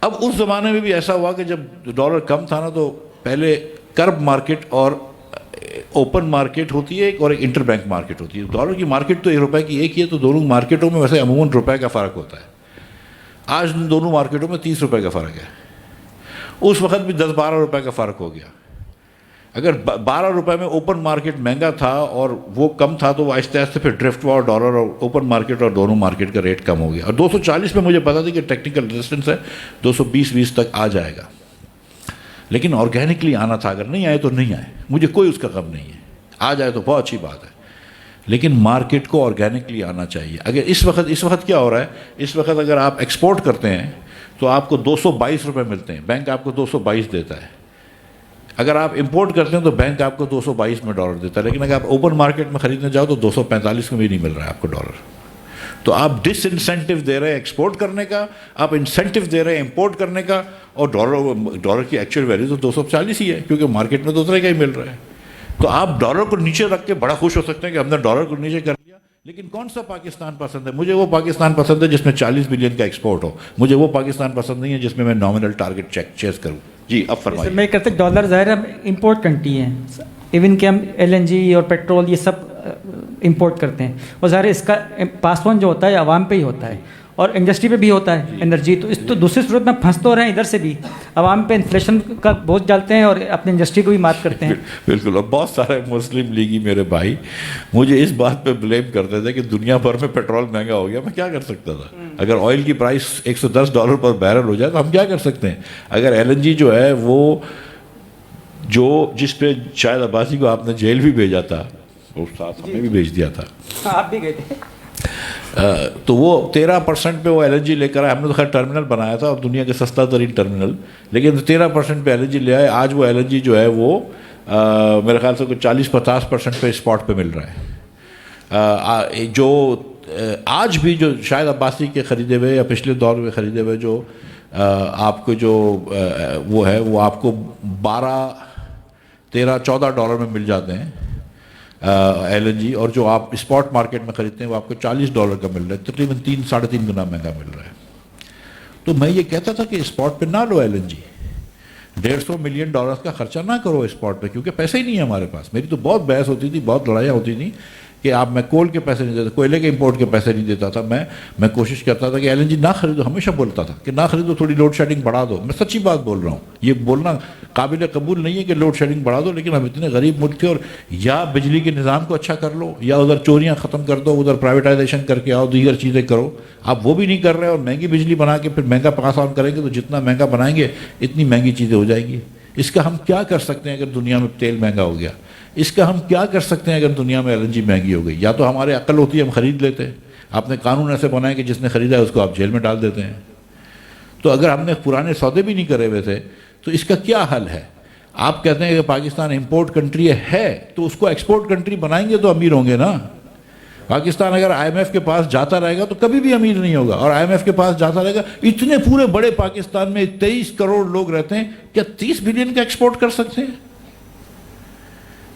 اب اس زمانے میں بھی ایسا ہوا کہ جب ڈالر کم تھا نا تو پہلے کرب مارکیٹ اور اوپن مارکیٹ ہوتی ہے اور ایک انٹر بینک مارکیٹ ہوتی ہے. ڈالر کی مارکیٹ تو ₹1 کی ایک ہی ہے، تو دونوں مارکیٹوں میں ویسے عموماً روپے کا فرق ہوتا ہے. آج دونوں مارکیٹوں میں ₹30 کا فرق ہے. اس وقت بھی ₹10-12 کا فرق ہو گیا. اگر ₹12 میں اوپن مارکیٹ مہنگا تھا اور وہ کم تھا تو وہ آہستہ آہستہ پھر ڈرفٹ ہوا اور ڈالر اور اوپن مارکیٹ اور دونوں مارکیٹ کا ریٹ کم ہو گیا. اور 240 میں مجھے پتا تھا کہ ٹیکنیکل ریزسٹنس ہے 220 تک آ جائے گا، لیکن آرگینکلی آنا تھا. اگر نہیں آئے تو نہیں آئے، مجھے کوئی اس کا غم نہیں ہے. آ جائے تو بہت اچھی بات ہے، لیکن مارکیٹ کو آرگینکلی آنا چاہیے. اگر اس وقت کیا ہو رہا ہے، اس وقت اگر آپ ایکسپورٹ کرتے ہیں تو آپ کو ₹222 ملتے ہیں، بینک آپ کو 222 دیتا ہے. اگر آپ امپورٹ کرتے ہیں تو بینک آپ کو 222 میں ڈالر دیتا ہے. لیکن اگر آپ اوپن مارکیٹ میں خریدنے جاؤ تو 245 میں بھی نہیں مل رہا ہے آپ کو ڈالر. تو آپ ڈس انسینٹیو دے رہے ہیں ایکسپورٹ کرنے کا، آپ انسینٹیو دے رہے ہیں امپورٹ کرنے کا، اور ڈالر کی ایکچوئل ویلیو تو 240 ہی ہے کیونکہ مارکیٹ میں دوسرے کا ہی مل رہا ہے. تو آپ ڈالر کو نیچے رکھ کے بڑا خوش ہو سکتے ہیں کہ ہم نے ڈالر کو نیچے کر لیا. لیکن کون سا پاکستان پسند ہے؟ مجھے وہ پاکستان پسند ہے جس میں 40 بلین کا ایکسپورٹ ہو. مجھے وہ پاکستان پسند نہیں ہے جس میں نامنل ٹارگٹ چیز کروں. جی اب فرمائیے. میں کہتے ڈالر ظاہر ہم امپورٹ کنٹری ہیں، ایون کہ ہم LNG اور پیٹرول یہ سب امپورٹ کرتے ہیں، اور ظاہر اس کا پاس آن جو ہوتا ہے عوام پہ ہی ہوتا ہے اور انڈسٹری پہ بھی ہوتا ہے انرجی. تو اس تو دوسری صورت میں پھنس تو رہے ہیں ادھر سے بھی، عوام پہ انفلیشن کا بوجھ ڈالتے ہیں اور اپنی انڈسٹری کو بھی مات کرتے ہیں. بالکل. اور بہت سارے مسلم لیگی میرے بھائی مجھے اس بات پہ بلیم کرتے تھے کہ دنیا بھر میں پیٹرول مہنگا ہو گیا. میں کیا کر سکتا تھا؟ اگر آئل کی پرائس $110 پر بیرل ہو جائے تو ہم کیا کر سکتے ہیں؟ اگر LNG جو ہے وہ جس پہ شاہد عباسی کو آپ نے جیل بھی بھیجا تھا، وہ ساتھ ہمیں بھی بھیج دیا تھا. آپ بھی گئے تھے. تو وہ 13% پہ وہ LNG لے کر آئے. ہم نے تو خیر ٹرمینل بنایا تھا اور دنیا کے سستا ترین ٹرمینل، لیکن 13% پہ LNG لے آئے. آج وہ LNG جو ہے وہ میرے خیال سے 40-50% پہ اسپاٹ پہ مل رہا ہے. جو آج بھی جو شاہد عباسی کے خریدے ہوئے یا پچھلے دور میں خریدے ہوئے جو آپ کو جو وہ ہے وہ آپ کو $12-13-14 میں مل جاتے ہیں LNG، اور جو آپ اسپاٹ مارکیٹ میں خریدتے ہیں وہ آپ کو $40 کا مل رہا ہے، تقریباً 3-3.5 گنا مہنگا مل رہا ہے. تو میں یہ کہتا تھا کہ اسپاٹ پہ نہ لو LNG. $150 ملین کا خرچہ نہ کرو اسپاٹ پہ، کیونکہ پیسے ہی نہیں ہے ہمارے پاس. میری تو بہت بحث ہوتی تھی، بہت لڑائیاں ہوتی تھیں کہ آپ میں کول کے پیسے نہیں دیتا, کوئلے کے امپورٹ کے پیسے نہیں دیتا تھا. میں کوشش کرتا تھا کہ LNG نہ خریدو, ہمیشہ بولتا تھا کہ نہ خریدو, تھوڑی لوڈ شیڈنگ بڑھا دو. میں سچی بات بول رہا ہوں, یہ بولنا قابل قبول نہیں ہے کہ لوڈ شیڈنگ بڑھا دو, لیکن ہم اتنے غریب ملک تھے, اور یا بجلی کے نظام کو اچھا کر لو, یا ادھر چوریاں ختم کر دو, ادھر پرائیویٹائزیشن کر کے آؤ, دیگر چیزیں کرو. آپ وہ بھی نہیں کر رہے, اور مہنگی بجلی بنا کے پھر مہنگا پاس آن کریں گے, تو جتنا مہنگا بنائیں گے اتنی مہنگی چیزیں ہو جائیں گی. اس کا ہم کیا کر سکتے ہیں اگر دنیا میں تیل مہنگا ہو گیا؟ اس کا ہم کیا کر سکتے ہیں اگر دنیا میں LNG مہنگی ہو گئی؟ یا تو ہمارے عقل ہوتی ہے ہم خرید لیتے ہیں, آپ نے قانون ایسے بنائے کہ جس نے خریدا ہے اس کو آپ جیل میں ڈال دیتے ہیں. تو اگر ہم نے پرانے سودے بھی نہیں کرے ہوئے تھے تو اس کا کیا حل ہے؟ آپ کہتے ہیں کہ پاکستان امپورٹ کنٹری ہے, تو اس کو ایکسپورٹ کنٹری بنائیں گے تو امیر ہوں گے نا. پاکستان اگر IMF کے پاس جاتا رہے گا تو کبھی بھی امیر نہیں ہوگا, اور IMF کے پاس جاتا رہے گا. اتنے پورے بڑے پاکستان میں 23 کروڑ لوگ رہتے ہیں, کیا 30 بلین کا ایکسپورٹ کر سکتے ہیں؟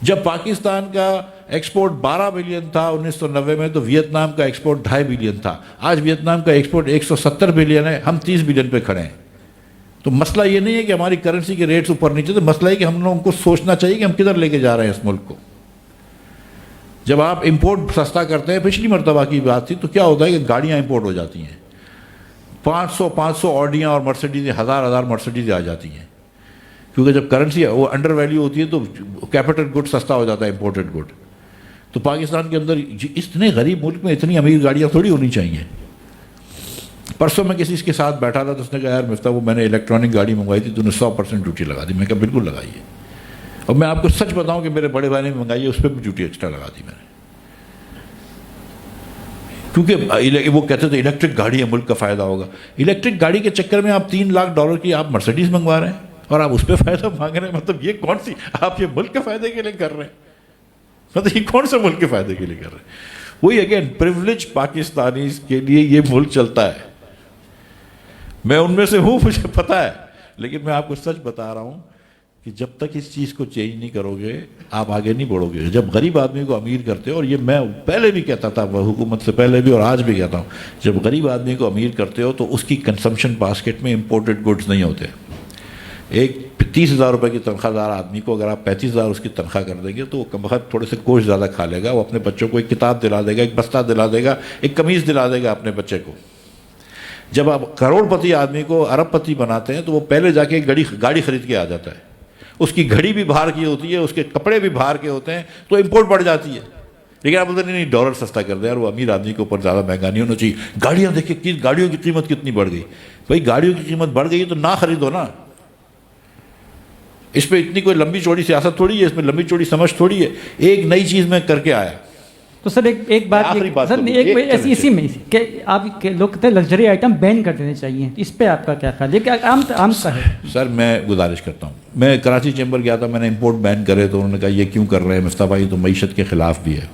جب پاکستان کا ایکسپورٹ 12 بلین تھا 1990 میں, تو ویتنام کا ایکسپورٹ 2.5 بلین تھا. آج ویتنام کا ایکسپورٹ 170 بلین ہے, ہم 30 بلین پہ کھڑے ہیں. تو مسئلہ یہ نہیں ہے کہ ہماری کرنسی کے ریٹس اوپر نیچے, تو مسئلہ ہے کہ ہم لوگوں کو سوچنا چاہیے کہ ہم کدھر لے کے جا رہے ہیں اس ملک کو. جب آپ امپورٹ سستا کرتے ہیں, پچھلی مرتبہ کی بات تھی, تو کیا ہوتا ہے کہ گاڑیاں امپورٹ ہو جاتی ہیں, 500 آڈیاں اور مرسڈیزیں, ہزار مرسڈیزیں آ جاتی ہیں, کیونکہ جب کرنسی وہ انڈر ویلیو ہوتی ہے تو کیپٹل گڈ سستا ہو جاتا ہے, امپورٹڈ گڈ. تو پاکستان کے اندر اتنے غریب ملک میں اتنی امیر گاڑیاں تھوڑی ہونی چاہیے. پرسوں میں کسی کے ساتھ بیٹھا تھا تو اس نے کہا, یار مفتاح وہ میں نے الیکٹرانک گاڑی منگوائی تھی, تو نے 100% ڈیوٹی لگا دی. میں کہا بالکل لگائیے, اور میں آپ کو سچ بتاؤں کہ میرے بڑے بھائی نے منگائی ہے, اس پہ بھی ڈیوٹی ایکسٹرا لگا دی میں نے, کیونکہ وہ کہتے تھے الیکٹرک گاڑی ہے, ملک کا فائدہ ہوگا. الیکٹرک گاڑی کے چکر میں آپ $3 لاکھ کی آپ مرسڈیز منگوا رہے ہیں, اور آپ اس پہ فائدہ مانگ رہے ہیں. مطلب یہ کون سی, آپ یہ ملک کے فائدے کے لیے کر رہے ہیں؟ مطلب یہ کون سے ملک کے فائدے کے لیے کر رہے ہیں؟ وہی اگین پریولیج پاکستانیز کے لیے یہ ملک چلتا ہے. میں ان میں سے ہوں, مجھے پتہ ہے, لیکن میں آپ کو سچ بتا رہا ہوں کہ جب تک اس چیز کو چینج نہیں کرو گے آپ آگے نہیں بڑھو گے. جب غریب آدمی کو امیر کرتے ہو, اور یہ میں پہلے بھی کہتا تھا, حکومت سے پہلے بھی اور آج بھی کہتا ہوں, جب غریب آدمی کو امیر کرتے ہو تو اس کی کنزمپشن باسکٹ میں امپورٹڈ گڈز نہیں ہوتے. ایک 30,000 روپے کی تنخواہ دار آدمی کو اگر آپ 35,000 اس کی تنخواہ کر دیں گے تو وہ کم بخت تھوڑے سے گوشت زیادہ کھا لے گا, وہ اپنے بچوں کو ایک کتاب دلا دے گا, ایک بستہ دلا دے گا, ایک قمیض دلا دے گا اپنے بچے کو. جب آپ کروڑ پتی آدمی کو ارب پتی بناتے ہیں تو وہ پہلے جا کے گاڑی خرید کے آ جاتا ہے, اس کی گھڑی بھی باہر کی ہوتی ہے, اس کے کپڑے بھی باہر کے ہوتے ہیں, تو امپورٹ بڑھ جاتی ہے. لیکن آپ بولتے نہیں ڈالر سستا کر دیں, اور وہ امیر آدمی کے اوپر زیادہ مہنگا نہیں ہونا چاہیے. گاڑیاں دیکھیں, گاڑیوں کی قیمت کتنی بڑھ گئی. بھائی گاڑیوں کی قیمت بڑھ گئی تو نہ خریدو نا. اس پہ اتنی کوئی لمبی چوڑی سیاست تھوڑی ہے, اس میں لمبی چوڑی سمجھ تھوڑی ہے. ایک نئی چیز میں کر کے آیا. تو سر ایک بات سر, ایک ایسی اسی میں کہ آپ لوگ کہتے ہیں لگژری آئٹم بین کر دینے چاہیے, اس پہ آپ کا کیا خیال ہے؟ کہ عام سا ہے. سر میں گزارش کرتا ہوں, میں کراچی چیمبر گیا تھا, میں نے امپورٹ بین کرے تو انہوں نے کہا یہ کیوں کر رہے ہیں مفتاح بھائی, تو معیشت کے خلاف بھی ہے,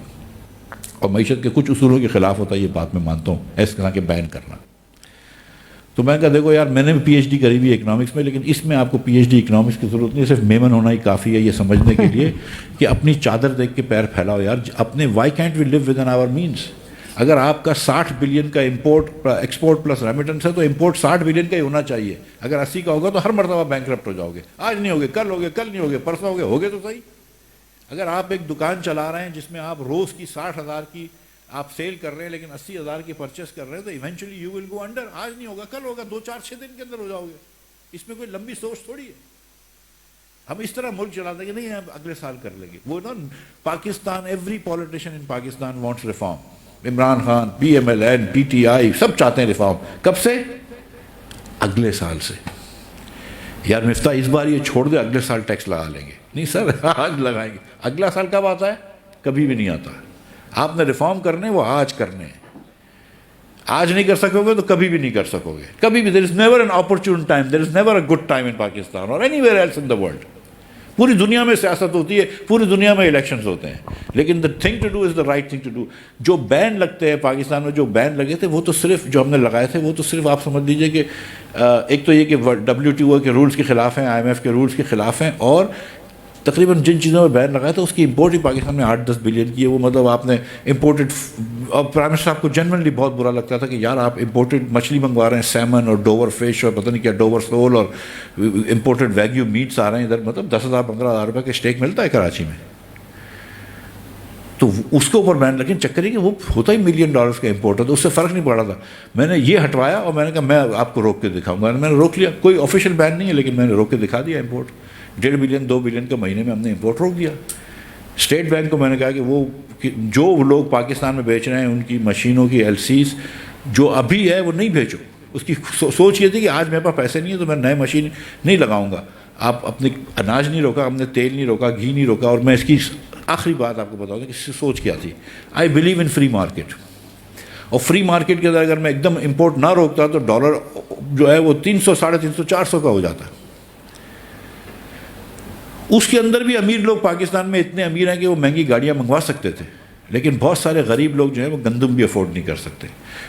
اور معیشت کے کچھ اصولوں کے خلاف ہوتا ہے, یہ بات میں مانتا ہوں, اس طرح کے بین کرنا. تو میں نے کہا دیکھو یار, میں نے بھی PhD کری ہوئی اکنامکس میں, لیکن اس میں آپ کو PhD اکنامکس کی ضرورت نہیں, صرف میمن ہونا ہی کافی ہے یہ سمجھنے کے لیے کہ اپنی چادر دیکھ کے پیر پھیلاؤ یار. اپنے why can't we live within our means. اگر آپ کا 60 بلین کا ایکسپورٹ پلس ریمیٹنس ہے تو امپورٹ 60 بلین کا ہی ہونا چاہیے. اگر 80 کا ہوگا تو ہر مرتبہ بینکرپٹ ہو جاؤ گے. آج نہیں ہوگے, کل ہوگے, کل نہیں ہوگے, پرسوں ہوگے تو صحیح. اگر آپ ایک دکان چلا رہے ہیں جس میں آپ روز کی 60,000 کی آپ سیل کر رہے ہیں لیکن 80,000 کی پرچیز کر رہے ہیں, تو eventually you will go under. آج نہیں ہوگا, کل ہوگا, 2 4 6 دن کے اندر ہو جاؤ گے. اس میں کوئی لمبی سوچ تھوڑی ہے. ہم اس طرح ملک چلا دیں گے, نہیں ہم اگلے سال کر لیں گے. وہ نا Pakistan, every politician in Pakistan wants reform. Imran Khan, PMLN, PTI سب چاہتے ہیں ریفارم. کب سے؟ اگلے سال سے. یار مفتاح اس بار یہ چھوڑ دے, اگلے سال ٹیکس لگا لیں گے. نہیں سر, آج لگائیں گے. اگلا سال کب آتا ہے؟ کبھی بھی نہیں آتا. آپ نے ریفارم کرنے, وہ آج کرنے ہیں. آج نہیں کر سکو گے تو کبھی بھی نہیں کر سکو گے, کبھی بھی. There is never an opportune time, there is never a good time in Pakistan اور anywhere else in the world. پوری دنیا میں سیاست ہوتی ہے, پوری دنیا میں الیکشنز ہوتے ہیں, لیکن the thing to do is the right thing to do. جو بین لگتے ہیں پاکستان میں, جو بین لگے تھے وہ تو صرف جو ہم نے لگائے تھے وہ تو صرف آپ سمجھ لیجئے کہ ایک تو یہ کہ WTO کے رولز کے خلاف ہیں, IMF کے رولز کے خلاف ہیں, اور تقریباً جن چیزوں میں بین لگایا تھا اس کی امپورٹ ہی پاکستان میں 8-10 بلین کی ہے. وہ مطلب آپ نے امپورٹڈ, اور پرائم منسٹر صاحب کو جنرلی بہت برا لگتا تھا کہ یار آپ امپورٹڈ مچھلی منگوا رہے ہیں, سیمن اور ڈوور فش اور پتہ نہیں کیا, ڈوور سول اور امپورٹڈ ویگیو میٹس آ رہے ہیں ادھر. مطلب 10,000-15,000 روپے کے اسٹیک ملتا ہے کراچی میں. تو اس کے اوپر بین، لیکن چکر ہے کہ وہ ہوتا ہی $1 ملین کا امپورٹ ہے، تو اس سے فرق نہیں پڑا تھا. میں نے یہ ہٹوایا اور میں نے کہا میں آپ کو روک کے دکھاؤں گا. میں نے روک لیا. کوئی آفیشیل بین نہیں ہے لیکن میں نے روک کے دکھا دیا امپورٹ. 1.5 بلین 2 بلین کا مہینے میں ہم نے امپورٹ روک دیا. اسٹیٹ بینک کو میں نے کہا کہ وہ جو لوگ پاکستان میں بیچ رہے ہیں ان کی مشینوں کی LCs جو ابھی ہے وہ نہیں بھیجو. اس کی سوچ یہ تھی کہ آج میرے پاس پیسے نہیں ہے تو میں نئے مشین نہیں لگاؤں گا. آپ اپنے اناج نہیں روکا، ہم نے تیل نہیں روکا، گھی نہیں روکا. اور میں اس کی آخری بات آپ کو بتاؤں کہ اس کی سوچ کیا تھی. I believe in free market. اور فری مارکیٹ کے اندر اگر میں ایک دم امپورٹ نہ روکتا تو ڈالر جو ہے وہ 300 350 400 کا ہو جاتا. اس کے اندر بھی امیر لوگ پاکستان میں اتنے امیر ہیں کہ وہ مہنگی گاڑیاں منگوا سکتے تھے، لیکن بہت سارے غریب لوگ جو ہیں وہ گندم بھی افورڈ نہیں کر سکتے.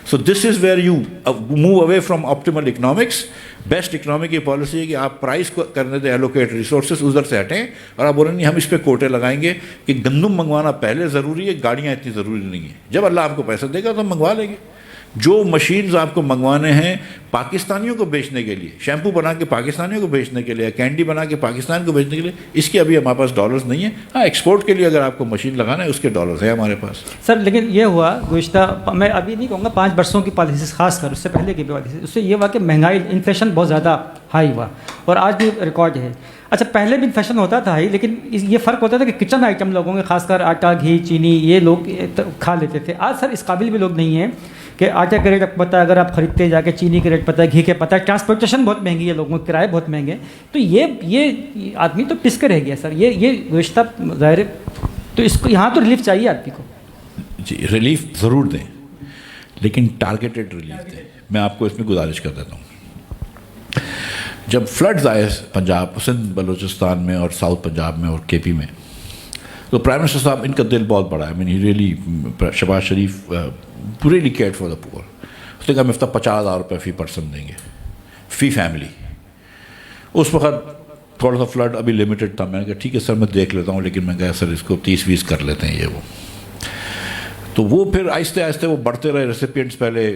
So this is where you move away from optimal economics. Best economic کی پالیسی ہے کہ آپ پرائز کو کرنے دیں ایلوکیٹ ریسورسز، ادھر سے ہٹیں اور آپ بولیں نہیں ہم اس پہ کوٹے لگائیں گے کہ گندم منگوانا پہلے ضروری ہے، گاڑیاں اتنی ضروری نہیں ہیں. جب اللہ آپ کو پیسہ دے گا تو ہم منگوا لیں گے. جو مشینز آپ کو منگوانے ہیں پاکستانیوں کو بیچنے کے لیے، شیمپو بنا کے پاکستانیوں کو بیچنے کے لیے، کینڈی بنا کے پاکستان کو بیچنے کے لیے، اس کے ابھی ہمارے پاس ڈالرز نہیں ہیں. ہاں ایکسپورٹ کے لیے اگر آپ کو مشین لگانا ہے اس کے ڈالرز ہیں ہمارے پاس. سر لیکن یہ ہوا گزشتہ، میں ابھی نہیں کہوں گا 5 برسوں کی پالیسیز، خاص کر اس سے پہلے کی بھی پالیسیز، اس سے یہ ہوا کہ مہنگائی انفلیشن بہت زیادہ ہائی ہوا اور آج بھی ریکارڈ ہے. اچھا پہلے بھی انفلیشن ہوتا تھا ہائی، لیکن یہ فرق ہوتا تھا کہ کچن آئٹم لوگوں کے، خاص کر آٹا گھی چینی یہ لوگ کھا لیتے تھے. آج سر اس قابل بھی لوگ نہیں ہیں کہ آٹا کا ریٹ پتہ ہے، اگر آپ خریدتے جا کے چینی کے ریٹ پتہ ہے، گھی کے پتہ ہے، ٹرانسپورٹیشن بہت مہنگی ہے، لوگوں کے کرائے بہت مہنگے ہیں. تو یہ آدمی تو پس کے رہ گیا سر. یہ گزشتہ ظاہر ہے تو اس کو یہاں تو ریلیف چاہیے آدمی کو. جی ریلیف ضرور دیں لیکن ٹارگیٹڈ ریلیف دیں. میں آپ کو اس میں گزارش کر دیتا ہوں. جب فلڈز آئے پنجاب، سندھ بلوچستان میں اور ساؤتھ پنجاب میں اور KP میں، تو پرائم منسٹر صاحب ان کا دل بہت بڑا ہے. I mean, he really Shahbaz Sharif really cared for the poor. اس نے کہا مفتاح 50,000 روپے فی پرسن دیں گے فی فیملی. اس وقت تھوڑا سا فلڈ ابھی لمیٹڈ تھا. میں نے کہا ٹھیک ہے سر میں دیکھ لیتا ہوں، لیکن میں کہا سر اس کو 30-20 کر لیتے ہیں یہ وہ. تو وہ پھر آہستہ آہستہ وہ بڑھتے رہے. ریسیپینٹس پہلے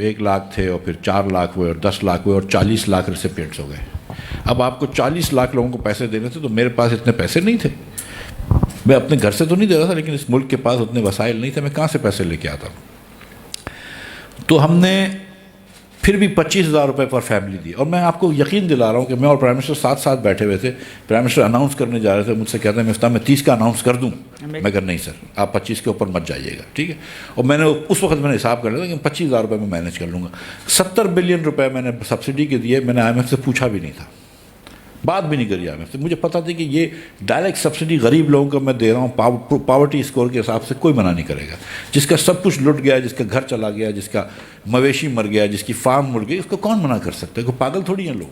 1 لاکھ تھے اور پھر 4 لاکھ ہوئے اور 10 لاکھ ہوئے اور 40 لاکھ ریسیپینٹس ہو گئے. اب آپ کو 40 لاکھ لوگوں کو پیسے دینے تھے تو میرے پاس اتنے پیسے نہیں تھے. میں اپنے گھر سے تو نہیں دے رہا تھا لیکن اس ملک کے پاس اتنے وسائل نہیں تھے. میں کہاں سے پیسے لے کے آتا ہوں؟ تو ہم نے پھر بھی 25,000 روپے پر فیملی دی. اور میں آپ کو یقین دلا رہا ہوں کہ میں اور پرائم منسٹر ساتھ بیٹھے ہوئے تھے. پرائم منسٹر اناؤنس کرنے جا رہے تھے، مجھ سے کہتے ہیں مفتاح میں 30 کا اناؤنس کر دوں. میں کہا نہیں سر آپ 25 کے اوپر مت جائیے گا، ٹھیک ہے. اور میں نے اس وقت میں نے حساب کر لیا کہ 25,000 روپے میں مینیج کر لوں گا. 70 بلین روپے میں نے سبسڈی کے دیے. میں نے IMF سے پوچھا بھی نہیں تھا، بات بھی نہیں کری IMF سے. مجھے پتہ تھی کہ یہ ڈائریکٹ سبسڈی غریب لوگوں کو میں دے رہا ہوں، پاورٹی اسکور کے حساب سے کوئی منع نہیں کرے گا. جس کا سب کچھ لٹ گیا، جس کا گھر چلا گیا، جس کا مویشی مر گیا، جس کی فارم مر گئی، اس کو کون منع کر سکتا ہے؟ کوئی پاگل تھوڑی ہیں لوگ،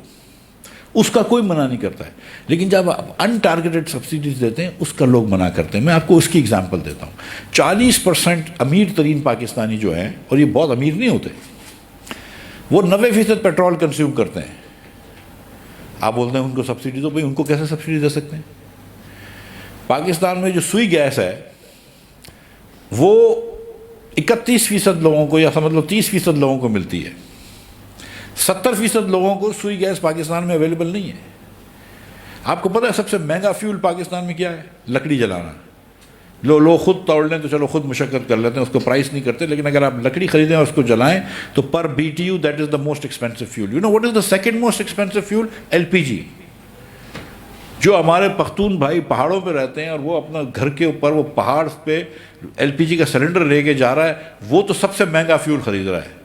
اس کا کوئی منع نہیں کرتا ہے. لیکن جب آپ ان ٹارگیٹڈ سبسڈیز دیتے ہیں اس کا لوگ منع کرتے ہیں. میں آپ کو اس کی اگزامپل دیتا ہوں. 40% امیر ترین پاکستانی جو ہیں، اور یہ بہت امیر نہیں ہوتے، وہ 90% پیٹرول کنزیوم کرتے ہیں. آپ بولتے ہیں ان کو سبسڈی دو، بھائی ان کو کیسے سبسڈی دے سکتے ہیں؟ پاکستان میں جو سوئی گیس ہے وہ 31% لوگوں کو، یا سمجھ لو 30% لوگوں کو ملتی ہے. 70% لوگوں کو سوئی گیس پاکستان میں اویلیبل نہیں ہے. آپ کو پتہ ہے سب سے مہنگا فیول پاکستان میں کیا ہے؟ لکڑی جلانا. لوگ خود توڑ لیں تو چلو خود مشقت کر لیتے ہیں، اس کو پرائس نہیں کرتے. لیکن اگر آپ لکڑی خریدیں اور اس کو جلائیں تو per BTU that is the most expensive fuel. You know what is the second most expensive fuel? LPG. جو ہمارے پختون بھائی پہاڑوں پہ رہتے ہیں اور وہ اپنا گھر کے اوپر وہ پہاڑ پہ LPG کا سلنڈر لے کے جا رہا ہے، وہ تو سب سے مہنگا فیول خرید رہا ہے.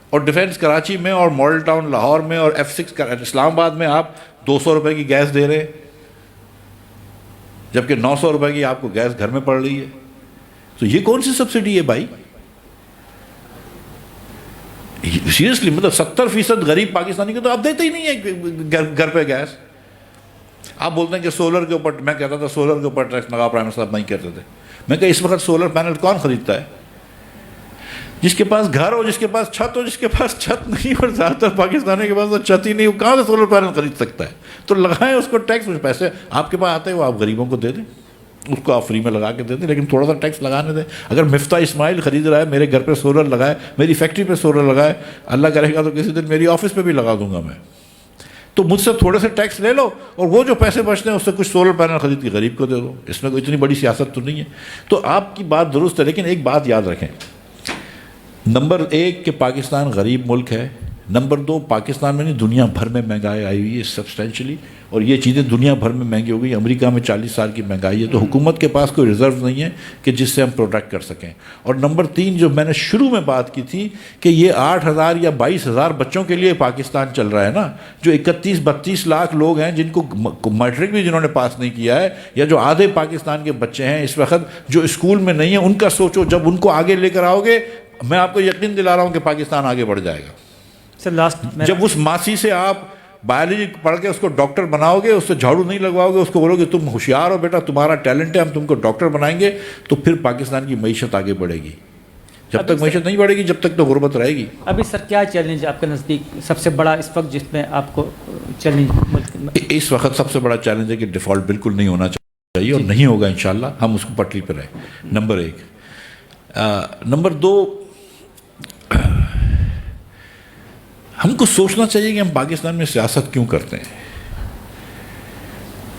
اور ڈیفینس کراچی میں اور ماڈل ٹاؤن لاہور میں اور F6 اسلام آباد میں آپ 200 روپے کی گیس دے رہے ہیں، جبکہ 900 روپے کی آپ کو گیس گھر میں پڑ رہی ہے. تو یہ کون سی سبسڈی ہے بھائی؟ سیریسلی مطلب 70% غریب پاکستانی کو تو آپ دیتے ہی نہیں ہے گھر پہ گیس. آپ بولتے ہیں کہ سولر کے اوپر، میں کہتا تھا سولر کے اوپر ٹیکس لگا، پرائم منسٹر صاحب نہیں کہتے تھے. میں کہا اس وقت سولر پینل کون خریدتا ہے؟ جس کے پاس گھر ہو، جس کے پاس چھت ہو. جس کے پاس چھت نہیں، اور زیادہ تر پاکستانی کے پاس تو چھت ہی نہیں، وہ کہاں سے سولر پینل خرید سکتا ہے؟ تو لگائیں اس کو ٹیکس. کچھ پیسے آپ کے پاس آتے ہیں وہ آپ غریبوں کو دے دیں، اس کو آپ فری میں لگا کے دے دیں، لیکن تھوڑا سا ٹیکس لگانے دیں. اگر مفتاح اسماعیل خرید رہا ہے، میرے گھر پہ سولر لگائے، میری فیکٹری پہ سولر لگائے، اللہ کرے گا تو کسی دن میری آفس پہ بھی لگا دوں گا میں. تو مجھ سے تھوڑے سے ٹیکس لے لو اور وہ جو پیسے بچتے ہیں اس سے کچھ سولر پینل خرید کے غریب کو دے دو. اس میں کوئی اتنی بڑی سیاست تو نہیں ہے. تو آپ کی بات درست ہے, لیکن ایک بات یاد رکھیں, نمبر 1 کہ پاکستان غریب ملک ہے, نمبر 2 پاکستان میں نہیں دنیا بھر میں مہنگائی آئی ہوئی ہے سبسٹینشلی, اور یہ چیزیں دنیا بھر میں مہنگی ہو گئی. امریکہ میں 40 سال کی مہنگائی ہے, تو حکومت کے پاس کوئی ریزرو نہیں ہے کہ جس سے ہم پروٹیکٹ کر سکیں. اور نمبر 3 جو میں نے شروع میں بات کی تھی کہ یہ 8,000 یا 22,000 بچوں کے لیے پاکستان چل رہا ہے نا, جو 31-32 لاکھ لوگ ہیں جن کو میٹرک بھی جنہوں نے پاس نہیں کیا ہے, یا جو آدھے پاکستان کے بچے ہیں اس وقت جو اسکول میں نہیں ہیں, ان کا سوچو. جب ان کو آگے لے کر آؤ گے, میں آپ کو یقین دلا رہا ہوں کہ پاکستان آگے بڑھ جائے گا. جب اس ماسی سے آپ بایولوجی پڑھ کے اس کو ڈاکٹر بناؤ گے, اس سے جھاڑو نہیں لگواؤ گے, اس کو بولو گے تم ہوشیار ہو بیٹا, تمہارا ٹیلنٹ ہے, ہم تم کو ڈاکٹر بنائیں گے, تو پھر پاکستان کی معیشت آگے بڑھے گی. جب تک معیشت نہیں بڑھے گی جب تک تو غربت رہے گی. ابھی سر کیا چیلنج آپ کے نزدیک سب سے بڑا اس وقت جس میں آپ کو چیلنج؟ اس وقت سب سے بڑا چیلنج ہے کہ ڈیفالٹ بالکل نہیں ہونا چاہیے, اور نہیں ہوگا انشاءاللہ. ہم اس کو پٹری پہ رہیں, نمبر 1. نمبر 2, ہم کو سوچنا چاہیے کہ ہم پاکستان میں سیاست کیوں کرتے ہیں.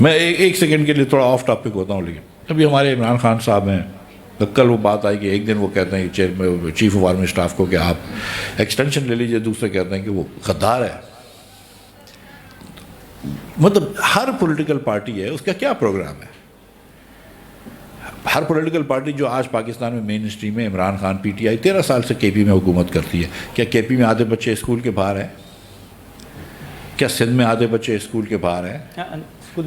میں ایک سیکنڈ کے لیے تھوڑا آف ٹاپک ہوتا ہوں, لیکن ابھی ہمارے عمران خان صاحب ہیں, کل وہ بات آئی کہ ایک دن وہ کہتے ہیں چیف آف آرمی اسٹاف کو کہ آپ ایکسٹینشن لے لیجئے, دوسرے کہتے ہیں کہ وہ غدار ہے. مطلب ہر پولیٹیکل پارٹی ہے, اس کا کیا پروگرام ہے. ہر پولیٹیکل پارٹی جو آج پاکستان میں مین اسٹریم میں, Imran Khan P T I 13 سال سے کے پی میں حکومت کرتی ہے. کیا کے پی میں آدھے بچے اسکول کے باہر ہیں؟ کیا سندھ میں آدھے بچے اسکول کے باہر ہیں؟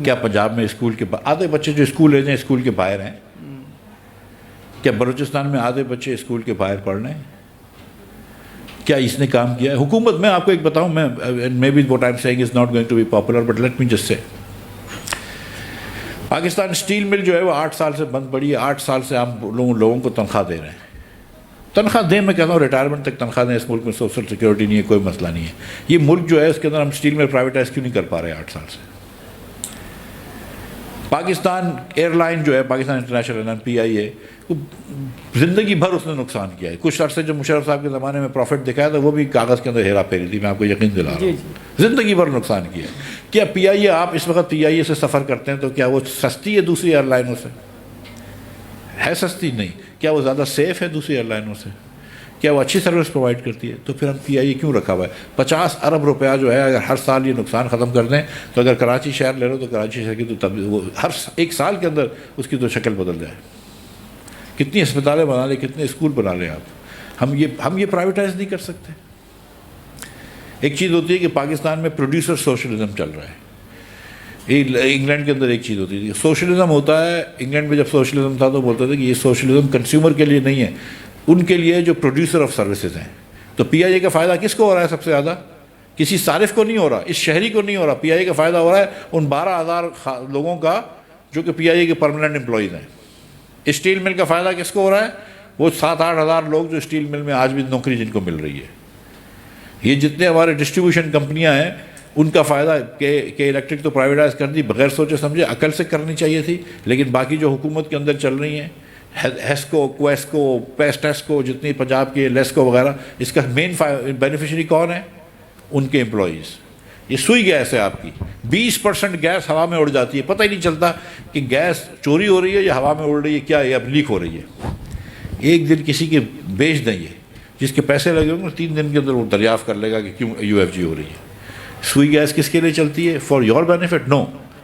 کیا پنجاب میں اسکول کے آدھے بچے جو اسکول لے جائیں اسکول کے باہر ہیں؟ کیا بلوچستان میں آدھے بچے اسکول کے باہر پڑھ رہے ہیں؟ کیا اس نے کام کیا ہے حکومت؟ میں آپ کو ایک بتاؤں, میں بی what I am seeing is not going to be popular, but let me just say, Pakistan steel مل جو ہے وہ 8 سال سے بند پڑی ہے. 8 سال سے ہم لوگوں کو تنخواہ دے رہے ہیں. تنخواہ دیں, میں کہتا ہوں ریٹائرمنٹ تک تنخواہ دیں. اس ملک میں سوشل سیکورٹی نہیں ہے, کوئی مسئلہ نہیں ہے. یہ ملک جو ہے اس کے اندر ہم اسٹیل مل پرائیویٹائز کیوں نہیں کر پا رہے 8 سال سے. پاکستان ایئر لائن جو ہے, پاکستان انٹرنیشنل پی آئی اے, زندگی بھر اس نے نقصان کیا ہے. کچھ عرصے جو مشرف صاحب کے زمانے میں پروفٹ دکھایا تھا وہ بھی کاغذ کے اندر ہیرا پھیری تھی, میں آپ کو یقین دلا رہا ہوں. زندگی بھر نقصان کیا. کیا پی آئی اے, آپ اس وقت پی آئی اے سے سفر کرتے ہیں تو کیا وہ سستی ہے دوسری ایئر لائنوں سے؟ ہے سستی؟ نہیں. کیا وہ زیادہ سیف ہے دوسری ایئر لائنوں سے؟ کیا وہ اچھی سروس پرووائڈ کرتی ہے؟ تو پھر ہم پی آئی اے کیوں رکھا ہوا ہے؟ 50 ارب روپیہ جو ہے اگر ہر سال یہ نقصان ختم کر دیں, تو اگر کراچی شہر لے لو تو کراچی شہر کی تو وہ ہر 1 سال کے اندر اس کی تو شکل بدل جائے. کتنی اسپتالیں بنا لیں, کتنے اسکول بنا لیں آپ. ہم یہ پرائیویٹائز نہیں کر سکتے. ایک چیز ہوتی ہے کہ پاکستان میں پروڈیوسر سوشلزم چل رہا ہے. انگلینڈ کے اندر ایک چیز ہوتی تھی, سوشلزم ہوتا ہے. انگلینڈ میں جب سوشلزم تھا تو بولتے تھے کہ یہ سوشلزم کنزیومر کے لیے نہیں ہے, ان کے لیے جو پروڈیوسر آف سروسز ہیں. تو پی آئی اے کا فائدہ کس کو ہو رہا ہے سب سے زیادہ؟ کسی صارف کو نہیں ہو رہا, اس شہری کو نہیں ہو رہا. پی آئی اے کا فائدہ ہو رہا ہے ان 12,000 لوگوں کا جو کہ پی آئی اے کے پرماننٹ امپلائیز ہیں. اسٹیل مل کا فائدہ کس کو ہو رہا ہے؟ وہ 7-8 ہزار لوگ جو اسٹیل مل میں آج بھی نوکری جن کو مل رہی ہے. یہ جتنے ہمارے ڈسٹریبیوشن کمپنیاں ہیں ان کا فائدہ کہ الیکٹرک تو پرائیویٹائز کر دی بغیر سوچے سمجھے, عقل سے کرنی چاہیے تھی. لیکن باقی جو حکومت کے اندر چل رہی ہیں, ہیسکو, کویسکو, پیسٹیسکو, جتنی پنجاب کے لیسکو وغیرہ, اس کا مین بینیفیشری کون ہے؟ ان کے امپلائیز. یہ سوئی گیس ہے آپ کی, 20% گیس ہوا میں اڑ جاتی ہے, پتہ ہی نہیں چلتا کہ گیس چوری ہو رہی ہے یا ہوا میں اڑ رہی ہے, کیا ہے, اب لیک ہو رہی ہے. ایک دن کسی کے بیچ دیں گے, جس کے پیسے لگے ہوں گے 3 دن کے اندر وہ دریافت کر لے گا کہ کیوں یو ایف جی ہو رہی ہے. سوئی گیس کس کے لیے چلتی ہے؟ For your benefit? No.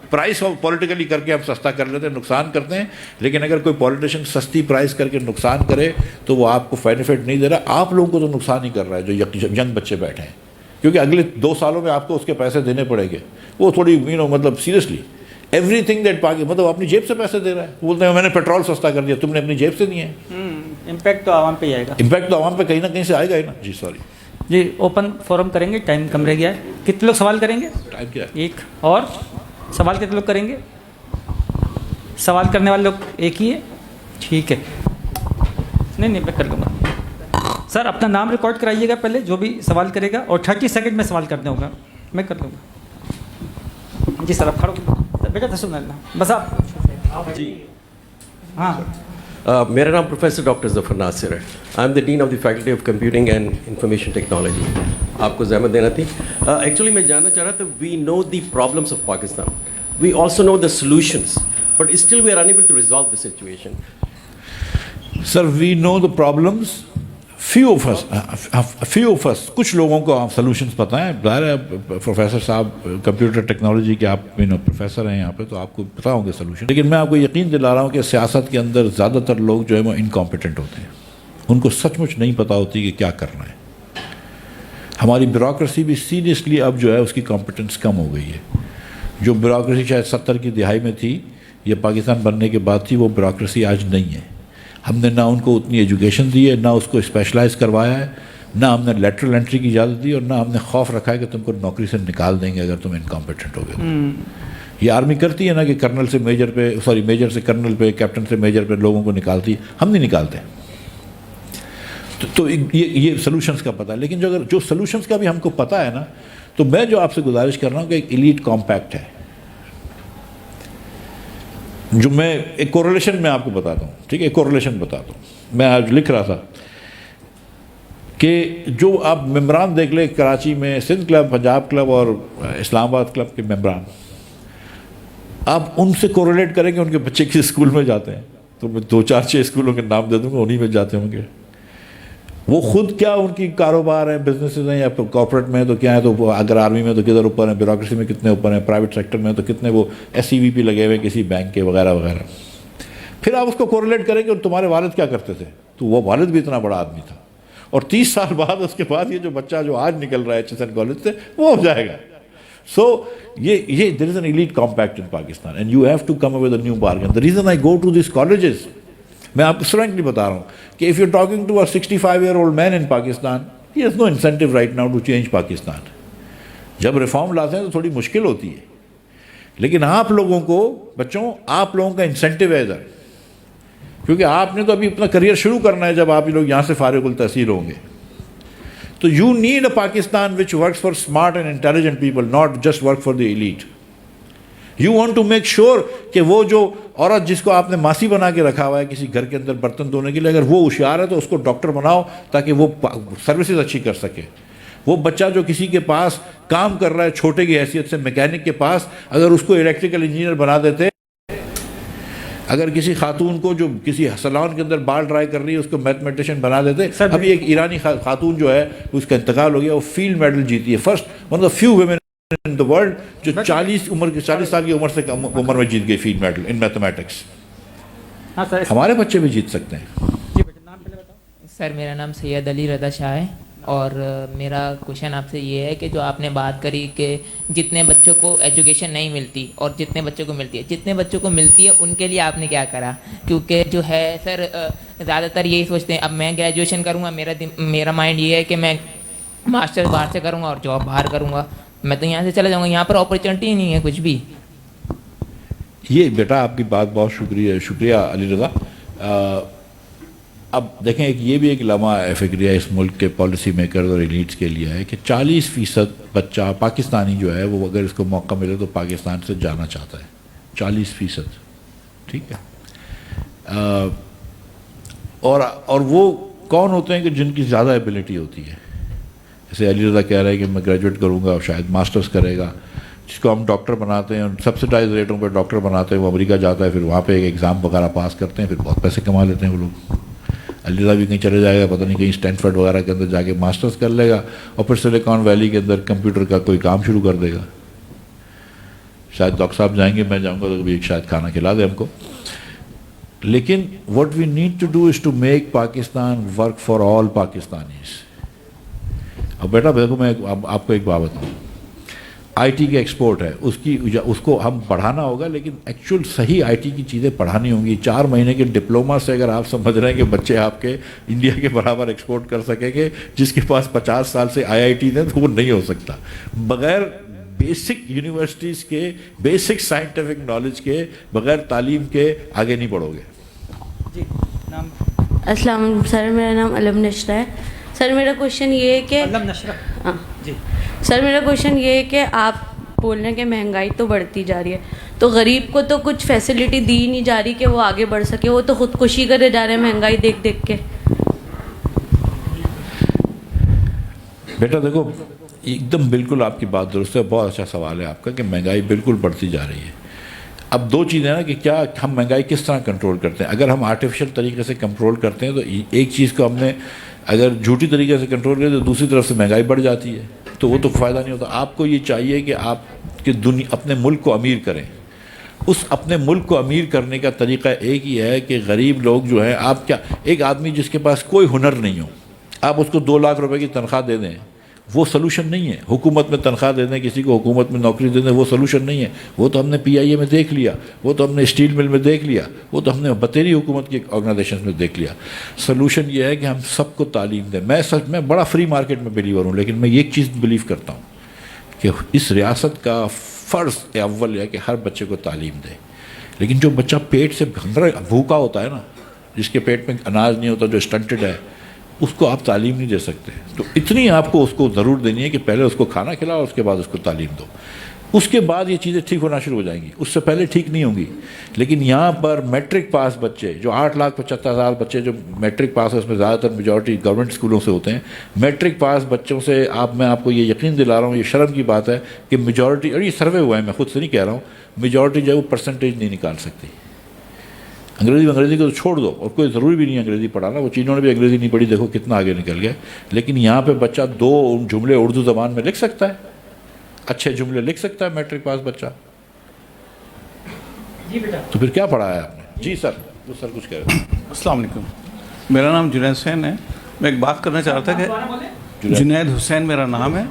Price politically کر کے ہم سستا کر لیتے ہیں, نقصان کرتے ہیں. لیکن اگر کوئی پولیٹیشین سستی پرائس کر کے نقصان کرے تو وہ آپ کو بینیفٹ نہیں دے رہا, آپ لوگوں کو تو نقصان ہی کر رہا ہے جو ینگ بچے بیٹھے ہیں. کیونکہ اگلے 2 سالوں میں آپ کو اس کے پیسے دینے پڑیں گے. وہ تھوڑی مطلب سیریسلی ایوری تھنگ دیٹ مطلب اپنی جیب سے پیسے دے رہا ہے. بولتے ہیں میں نے پیٹرول سستا کر دیا, تم نے اپنی جیب سے نہیں ہے. امپیکٹ تو عوام پہ ہی آئے گا. امپیکٹ تو عوام پہ کہیں نہ کہیں سے آئے گا ہی نا. جی سوری جی, اوپن فورم کریں گے, ٹائم کم رہ گیا ہے. کتنے لوگ سوال کریں گے؟ ٹائم کیا ہے؟ ایک. اور سوال کتنے لوگ کریں گے؟ سوال کرنے والے لوگ ایک ہی ہے. ٹھیک ہے, نہیں میں کر لوں گا. سر اپنا نام ریکارڈ کرائیے گا پہلے, جو بھی سوال کرے گا, اور 30 سیکنڈ میں سوال کرنا ہوگا. میں کر لوں گا. جی سر, آپ کھڑو بیٹا, تو سن لینا بس آپ. جی ہاں, میرا نام پروفیسر ڈاکٹر ظفر ناصر ہے. I am the dean of the faculty of computing and information technology. آپ کو زحمت دینا تھی. ایکچولی میں جاننا چاہ رہا تھا, we know the problems of Pakistan, we also know the solutions, but still we are unable to resolve the situation. Sir we know the problems, few of us, کچھ لوگوں کو آپ سلوشنس پتہ ہیں. ظاہر ہے پروفیسر صاحب کمپیوٹر ٹیکنالوجی کے آپ پروفیسر ہیں یہاں پہ, تو آپ کو پتہ ہوں گے سلوشن. لیکن میں آپ کو یقین دلا رہا ہوں کہ سیاست کے اندر زیادہ تر لوگ جو ہے وہ انکمپیٹنٹ ہوتے ہیں. ان کو سچ مچ نہیں پتہ ہوتی کہ کیا کرنا ہے. ہماری بیوروکریسی بھی سیریسلی اب جو ہے اس کی کمپیٹنس کم ہو گئی ہے. جو بیوروکریسی شاید 70 کی دہائی میں تھی یا پاکستان بننے کے بعد تھی, وہ بیوروکریسی آج نہیں ہے. ہم نے نہ ان کو اتنی ایجوکیشن دی ہے, نہ اس کو اسپیشلائز کروایا ہے, نہ ہم نے لیٹرل انٹری کی اجازت دی, اور نہ ہم نے خوف رکھا ہے کہ تم کو نوکری سے نکال دیں گے اگر تم انکمپیٹنٹ ہو گئے. یہ آرمی کرتی ہے نا کہ کرنل سے میجر پہ, میجر سے کرنل پہ, کیپٹن سے میجر پہ لوگوں کو نکالتی ہے. ہم نہیں نکالتے. تو یہ سلوشنس کا پتہ ہے. لیکن جو سلوشنس کا بھی ہم کو پتہ ہے نا, تو میں جو آپ سے گزارش کر رہا ہوں کہ ایک ایلیٹ کمپیکٹ ہے, جو میں ایک کوریلیشن میں آپ کو بتاتا ہوں. ٹھیک ہے, ایک کوریلیشن بتاتا ہوں. میں آج لکھ رہا تھا کہ جو آپ ممبران دیکھ لیں کراچی میں, سندھ کلب, پنجاب کلب اور اسلام آباد کلب کے ممبران, آپ ان سے کوریلیٹ کریں گے ان کے بچے کس اسکول میں جاتے ہیں, تو میں 2-4-6 اسکولوں کے نام دے دوں گا, انہیں میں جاتے ہوں گے. وہ خود کیا ان کی کاروبار ہیں, بزنسز ہیں, یا کارپوریٹ میں تو کیا ہے, تو اگر آرمی میں تو کدھر اوپر ہیں, بیوروکریسی میں کتنے اوپر ہیں, پرائیویٹ سیکٹر میں تو کتنے وہ SEVP لگے ہوئے کسی بینک کے وغیرہ وغیرہ. پھر آپ اس کو کوریلیٹ کریں گے تمہارے والد کیا کرتے تھے, تو وہ والد بھی اتنا بڑا آدمی تھا, اور 30 سال بعد اس کے بعد یہ جو بچہ جو آج نکل رہا ہے HSN کالج سے, وہ ہو جائے گا. سو یہ there is an elite compact in Pakistan and you have to come up with a new bargain. The reason I go to these colleges, میں آپ کو فرینکلی بتا رہا ہوں کہ if you're talking to a 65-year-old man in Pakistan, he has no incentive right now to change Pakistan. جب reform لاتے ہیں تو تھوڑی مشکل ہوتی ہے, لیکن آپ لوگوں کو, بچوں, آپ لوگوں کا انسینٹیو ہے ادھر, کیونکہ آپ نے تو ابھی اپنا کریئر شروع کرنا ہے جب آپ لوگ یہاں سے فارغ التحصیل ہوں گے. تو you need a Pakistan which works for smart and intelligent people, not just work for the elite. You want to make sure کہ وہ جو عورت جس کو آپ نے ماسی بنا کے رکھا ہوا ہے کسی گھر کے اندر برتن دھونے کے لیے, اگر وہ ہوشیار ہے تو اس کو ڈاکٹر بناؤ تاکہ وہ سروسز اچھی کر سکے. وہ بچہ جو کسی کے پاس کام کر رہا ہے چھوٹے کی حیثیت سے, میکینک کے پاس, اگر اس کو الیکٹریکل انجینئر بنا دیتے, اگر کسی خاتون کو جو کسی سلون کے اندر بال ڈرائی کر رہی ہے اس کو میتھمیٹیشین بنا دیتے. ابھی ایک ایرانی خاتون جو ہے اس کا انتقال ہو گیا, وہ فیلڈ میڈل جیتی ہے, first one of the few women in the world جو 40 سال کی عمر سے کم عمر میں جیت گئی فیلڈ میڈل ان میتھمیٹکس. ہمارے بچے بھی جیت سکتے ہیں. سر میرا نام سید علی رضا شاہ ہے, اور میرا کوشچن آپ سے یہ ہے کہ جو آپ نے بات کری کہ جتنے بچوں کو ایجوکیشن نہیں ملتی اور جتنے بچوں کو ملتی ہے, جتنے بچوں کو ملتی ہے ان کے لیے آپ نے کیا کرا؟ کیونکہ جو ہے سر زیادہ تر یہی سوچتے ہیں اب میں گریجویشن کروں گا, میرا مائنڈ یہ ہے کہ میں ماسٹر باہر سے کروں گا اور جاب باہر کروں گا, میں تو یہاں سے چلا جاؤں گا, یہاں پر اپرچونٹی ہی نہیں ہے کچھ بھی. یہ بیٹا آپ کی بات بہت شکریہ علی رضا. اب دیکھیں یہ بھی ایک لمحہ فکریہ اس ملک کے پالیسی میکرز اور ایلیٹس کے لیے ہے کہ 40% بچہ پاکستانی جو ہے وہ اگر اس کو موقع ملے تو پاکستان سے جانا چاہتا ہے. 40%. ٹھیک ہے. اور وہ کون ہوتے ہیں کہ جن کی زیادہ ایبلٹی ہوتی ہے. جیسے علی رضا کہہ رہے ہیں کہ میں گریجویٹ کروں گا اور شاید ماسٹرز کرے گا, جس کو ہم ڈاکٹر بناتے ہیں, سبسڈائز ریٹوں پہ ڈاکٹر بناتے ہیں, وہ امریکہ جاتا ہے, پھر وہاں پہ ایک ایگزام وغیرہ پاس کرتے ہیں, پھر بہت پیسے کما لیتے ہیں وہ لوگ. علی رضا بھی کہیں چلے جائے گا, پتہ نہیں کہیں اسٹینفرڈ وغیرہ کے اندر جا کے ماسٹرز کر لے گا, اور پھر سلیکان ویلی کے اندر کمپیوٹر کا کوئی کام شروع کر دے گا. شاید ڈاکٹر صاحب جائیں گے, میں جاؤں گا تو کبھی ایک شاید کھانا کھلا دے ہم کو. لیکن what we need to do is to make Pakistan work for all Pakistanis. اب بیٹا دیکھو میں آپ کو ایک بات بتاؤں, آئی ٹی کا ایکسپورٹ ہے, اس کو ہم بڑھانا ہوگا, لیکن ایکچوئل صحیح آئی ٹی کی چیزیں پڑھانی ہوں گی. 4 مہینے کے ڈپلوما سے اگر آپ سمجھ رہے ہیں کہ بچے آپ کے انڈیا کے برابر ایکسپورٹ کر سکیں گے, جس کے پاس 50 سال سے IIT ہیں, تو وہ نہیں ہو سکتا. بغیر بیسک یونیورسٹیز کے, بیسک سائنٹیفک نالج کے, بغیر تعلیم کے آگے نہیں بڑھو گے. جی نام. السلام علیکم سر, میرا نام علم نشرہ ہے. سر میرا کوشچن یہ ہے کہ جی سر میرا کوشچن یہ ہے کہ آپ بول رہے ہیں کہ مہنگائی تو بڑھتی جا رہی ہے, تو غریب کو تو کچھ فیسلٹی دی نہیں جا رہی کہ وہ آگے بڑھ سکے, وہ تو خودکشی کرے جا رہے ہیں مہنگائی دیکھ دیکھ کے. بیٹا دیکھو, ایک دم بالکل آپ کی بات درست ہے, بہت اچھا سوال ہے آپ کا کہ مہنگائی بالکل بڑھتی جا رہی ہے. اب دو چیزیں نا کہ کیا ہم مہنگائی کس طرح کنٹرول کرتے ہیں. اگر ہم آرٹیفیشل طریقے سے کنٹرول کرتے ہیں تو ایک چیز کو ہم نے اگر جھوٹی طریقے سے کنٹرول کریں تو دوسری طرف سے مہنگائی بڑھ جاتی ہے, تو وہ تو فائدہ نہیں ہوتا. آپ کو یہ چاہیے کہ آپ کہ اپنے ملک کو امیر کریں. اس اپنے ملک کو امیر کرنے کا طریقہ ایک ہی ہے کہ غریب لوگ جو ہیں, آپ کیا ایک آدمی جس کے پاس کوئی ہنر نہیں ہو, آپ اس کو 2 لاکھ روپے کی تنخواہ دے دیں, وہ سلوشن نہیں ہے. حکومت میں تنخواہ دے دیں کسی کو, حکومت میں نوکری دے دیں, وہ سلوشن نہیں ہے. وہ تو ہم نے PIA میں دیکھ لیا, وہ تو ہم نے اسٹیل مل میں دیکھ لیا, وہ تو ہم نے بطیری حکومت کی آرگنائزیشن میں دیکھ لیا. سلوشن یہ ہے کہ ہم سب کو تعلیم دیں. میں بڑا فری مارکیٹ میں بلیور ہوں, لیکن میں ایک چیز بلیو کرتا ہوں کہ اس ریاست کا فرض اول ہے کہ ہر بچے کو تعلیم دے. لیکن جو بچہ پیٹ سے بھوکا ہوتا ہے نا, جس کے پیٹ میں اناج نہیں ہوتا, جو اسٹنٹڈ ہے, اس کو آپ تعلیم نہیں دے سکتے. تو اتنی آپ کو اس کو ضرور دینی ہے کہ پہلے اس کو کھانا کھلاؤ اور اس کے بعد اس کو تعلیم دو. اس کے بعد یہ چیزیں ٹھیک ہونا شروع ہو جائیں گی, اس سے پہلے ٹھیک نہیں ہوں گی. لیکن یہاں پر میٹرک پاس بچے جو 8,75,000 بچے جو میٹرک پاس ہے, اس میں زیادہ تر میجورٹی گورنمنٹ اسکولوں سے ہوتے ہیں. میٹرک پاس بچوں سے میں آپ کو یہ یقین دلا رہا ہوں, یہ شرم کی بات ہے کہ میجورٹی, اور یہ سروے ہوا ہے, میں خود سے نہیں کہہ رہا ہوں, میجورٹی جو ہے وہ پرسنٹیج نہیں نکال سکتی. انگریزی کو تو چھوڑ دو, اور کوئی ضروری بھی نہیں ہے انگریزی پڑھانا, وہ چینوں نے بھی انگریزی نہیں پڑھی, دیکھو کتنا آگے نکل گیا. لیکن یہاں پہ بچہ 2 جملے اردو زبان میں لکھ سکتا ہے, اچھے جملے لکھ سکتا ہے میٹرک پاس بچہ. جی بیٹا, تو پھر کیا پڑھا ہے آپ نے؟ جی سر, تو سر کچھ کہہ رہے ہیں. السلام علیکم, میرا نام جنید حسین ہے. میں ایک بات کرنا چاہ رہا تھا کہ جنید حسین میرا نام ہے.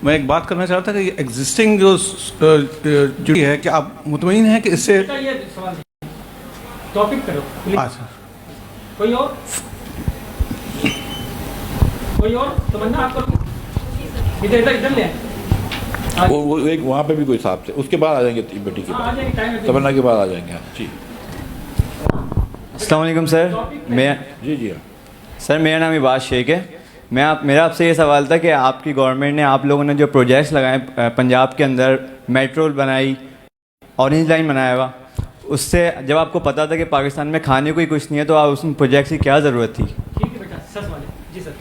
میں ایک بات کرنا چاہ رہا تھا کہ ایگزسٹنگ جو ہے کہ آپ مطمئن ہیں کہ اس سے ٹاپک کرو. اچھا, کوئی اور تمنا آپ کرو, ادھر لے وہ ایک وہاں پہ بھی کوئی صاحب تھے, اس کے بعد آ جائیں گے بیٹی کے بعد, تمنا کے بعد آ جائیں گے. جی السلام علیکم سر. جی ہاں سر, میرا نام عباس شیخ ہے. میرا آپ سے یہ سوال تھا کہ آپ کی گورنمنٹ نے, آپ لوگوں نے جو پروجیکٹس لگائے پنجاب کے اندر, میٹرو بنائی, اورنج لائن بنایا ہوا, اس سے جب آپ کو پتا تھا کہ پاکستان میں کھانے کو ہی کچھ نہیں ہے, تو آپ اس پروجیکٹس کی کیا ضرورت تھی؟ ٹھیک ہے بیٹا, سر والے. جی سر,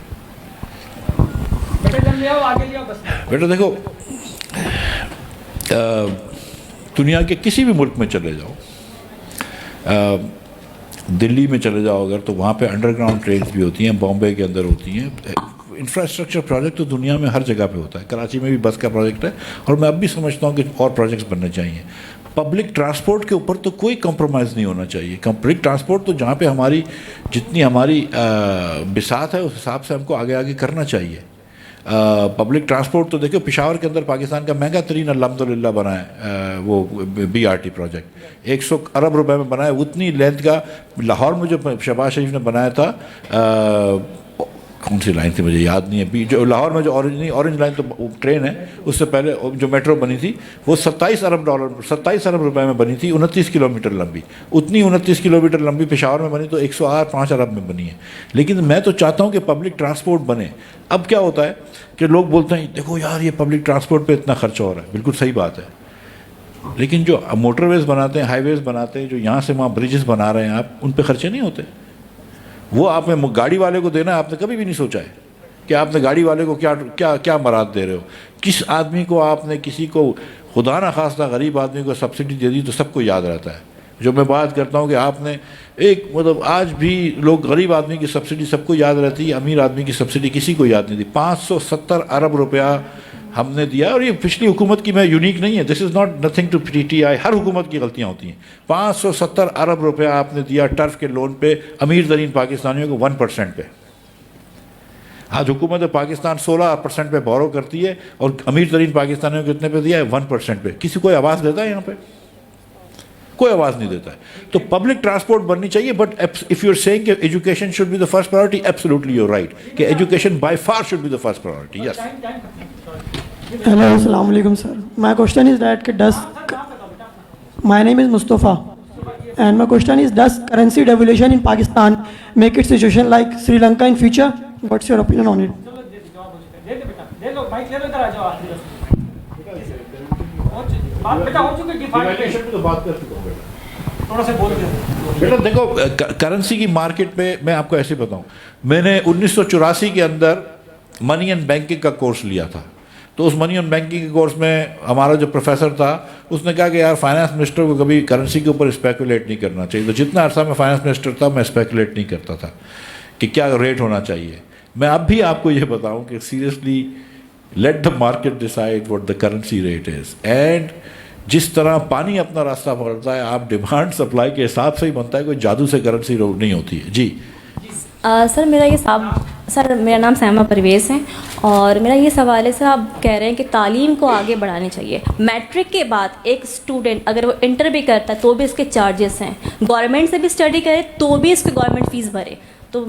بیٹا لے آؤ, آگے لے آؤ بس. بیٹا دیکھو, دنیا کے کسی بھی ملک میں چلے جاؤ, دلی میں چلے جاؤ اگر, تو وہاں پہ انڈر گراؤنڈ ٹرینس بھی ہوتی ہیں, بامبے کے اندر ہوتی ہیں. انفراسٹرکچر پروجیکٹ تو دنیا میں ہر جگہ پہ ہوتا ہے. کراچی میں بھی بس کا پروجیکٹ ہے, اور میں اب بھی سمجھتا ہوں کہ اور پروجیکٹس بننے چاہیے. پبلک ٹرانسپورٹ کے اوپر تو کوئی کمپرومائز نہیں ہونا چاہیے. پبلک ٹرانسپورٹ تو جہاں پہ جتنی ہماری بساط ہے, اس حساب سے ہم کو آگے کرنا چاہیے. پبلک ٹرانسپورٹ تو دیکھو, پشاور کے اندر پاکستان کا مہنگا ترین الحمدللہ بنا ہے وہ BRT پروجیکٹ, 100 ارب روپے میں بنا ہے. اتنی لینتھ کا لاہور میں جو شہباز شریف نے بنایا تھا, کون سی لائن تھی مجھے یاد نہیں ہے, جو لاہور میں جو اورنج لائن تو ٹرین ہے, اس سے پہلے جو میٹرو بنی تھی وہ 27 ارب روپے میں بنی تھی, 29 کلومیٹر لمبی. اتنی 29 کلومیٹر لمبی پشاور میں بنی تو 105 ارب میں بنی ہے. لیکن میں تو چاہتا ہوں کہ پبلک ٹرانسپورٹ بنے. اب کیا ہوتا ہے کہ لوگ بولتے ہیں دیکھو یار یہ پبلک ٹرانسپورٹ پہ اتنا خرچہ ہو رہا ہے, بالکل صحیح بات ہے. لیکن جو موٹر ویز بناتے ہیں, ہائی ویز بناتے ہیں, جو یہاں سے وہاں بریجز بنا رہے ہیں آپ, ان پہ خرچے نہیں ہوتے. وہ آپ نے گاڑی والے کو دینا ہے, آپ نے کبھی بھی نہیں سوچا ہے کہ آپ نے گاڑی والے کو کیا مراد دے رہے ہو. کس آدمی کو آپ نے, کسی کو خدا نہ خواستہ غریب آدمی کو سبسڈی دے دی تو سب کو یاد رہتا ہے. جو میں بات کرتا ہوں کہ آپ نے ایک آج بھی لوگ غریب آدمی کی سبسڈی سب کو یاد رہتی ہے, امیر آدمی کی سبسڈی کسی کو یاد نہیں تھی. 570 ارب روپیہ ہم نے دیا, اور یہ پچھلی حکومت کی میں یونیک نہیں ہے, this is not nothing to PTI, ہر حکومت کی غلطیاں ہوتی ہیں. 570 ارب روپیہ آپ نے دیا ٹرف کے لون پہ امیر ترین پاکستانیوں کو 1% پہ. آج حکومت پاکستان 16% پہ بورو کرتی ہے, اور امیر ترین پاکستانیوں کو کتنے پہ دیا ہے؟ 1% پہ. کسی کوئی آواز دیتا ہے یہاں پہ؟ کوئی آواز نہیں دیتا ہے. تو پبلک ٹرانسپورٹ بننی چاہیے, but if you are saying کہ education should be the first priority, absolutely you are right کہ education by far should be the first priority. Yes. Hello, Assalamu alaikum sir. My question is that my name is Mustafa, and my question is, does currency devaluation in Pakistan make its situation like Sri Lanka in future? What's your opinion on it? لے لو mic, لے لو, ادھر آ جاؤ. بیٹا دیکھو currency کی market میں میں آپ کو ایسے بتاؤں, میں نے 1984 کے اندر منی اینڈ بینکنگ کا کورس لیا تھا. تو اس منی اینڈ بینکنگ کے کورس میں ہمارا جو پروفیسر تھا اس نے کہا کہ یار فائنانس منسٹر کو کبھی کرنسی کے اوپر اسپیکولیٹ نہیں کرنا چاہیے. تو جتنا عرصہ میں فائنانس منسٹر تھا میں اسپیکولیٹ نہیں کرتا تھا کہ کیا ریٹ ہونا چاہیے. میں اب بھی آپ کو یہ بتاؤں کہ seriously let the market decide what the currency rate is. And جس طرح پانی اپنا راستہ پکڑتا ہے آپ ڈیمانڈ سپلائی کے حساب سے ہی بنتا ہے, کوئی جادو سے کرنسی نہیں ہوتی ہے. جی سر میرا نام سیمہ پرویز ہے اور میرا یہ سوال ہے. سر آپ کہہ رہے ہیں کہ تعلیم کو آگے بڑھانی چاہیے. میٹرک کے بعد ایک اسٹوڈنٹ اگر وہ انٹر بھی کرتا ہے تو بھی اس کے چارجز ہیں, گورنمنٹ سے بھی اسٹڈی کرے تو بھی اس کی گورنمنٹ فیس بھرے. تو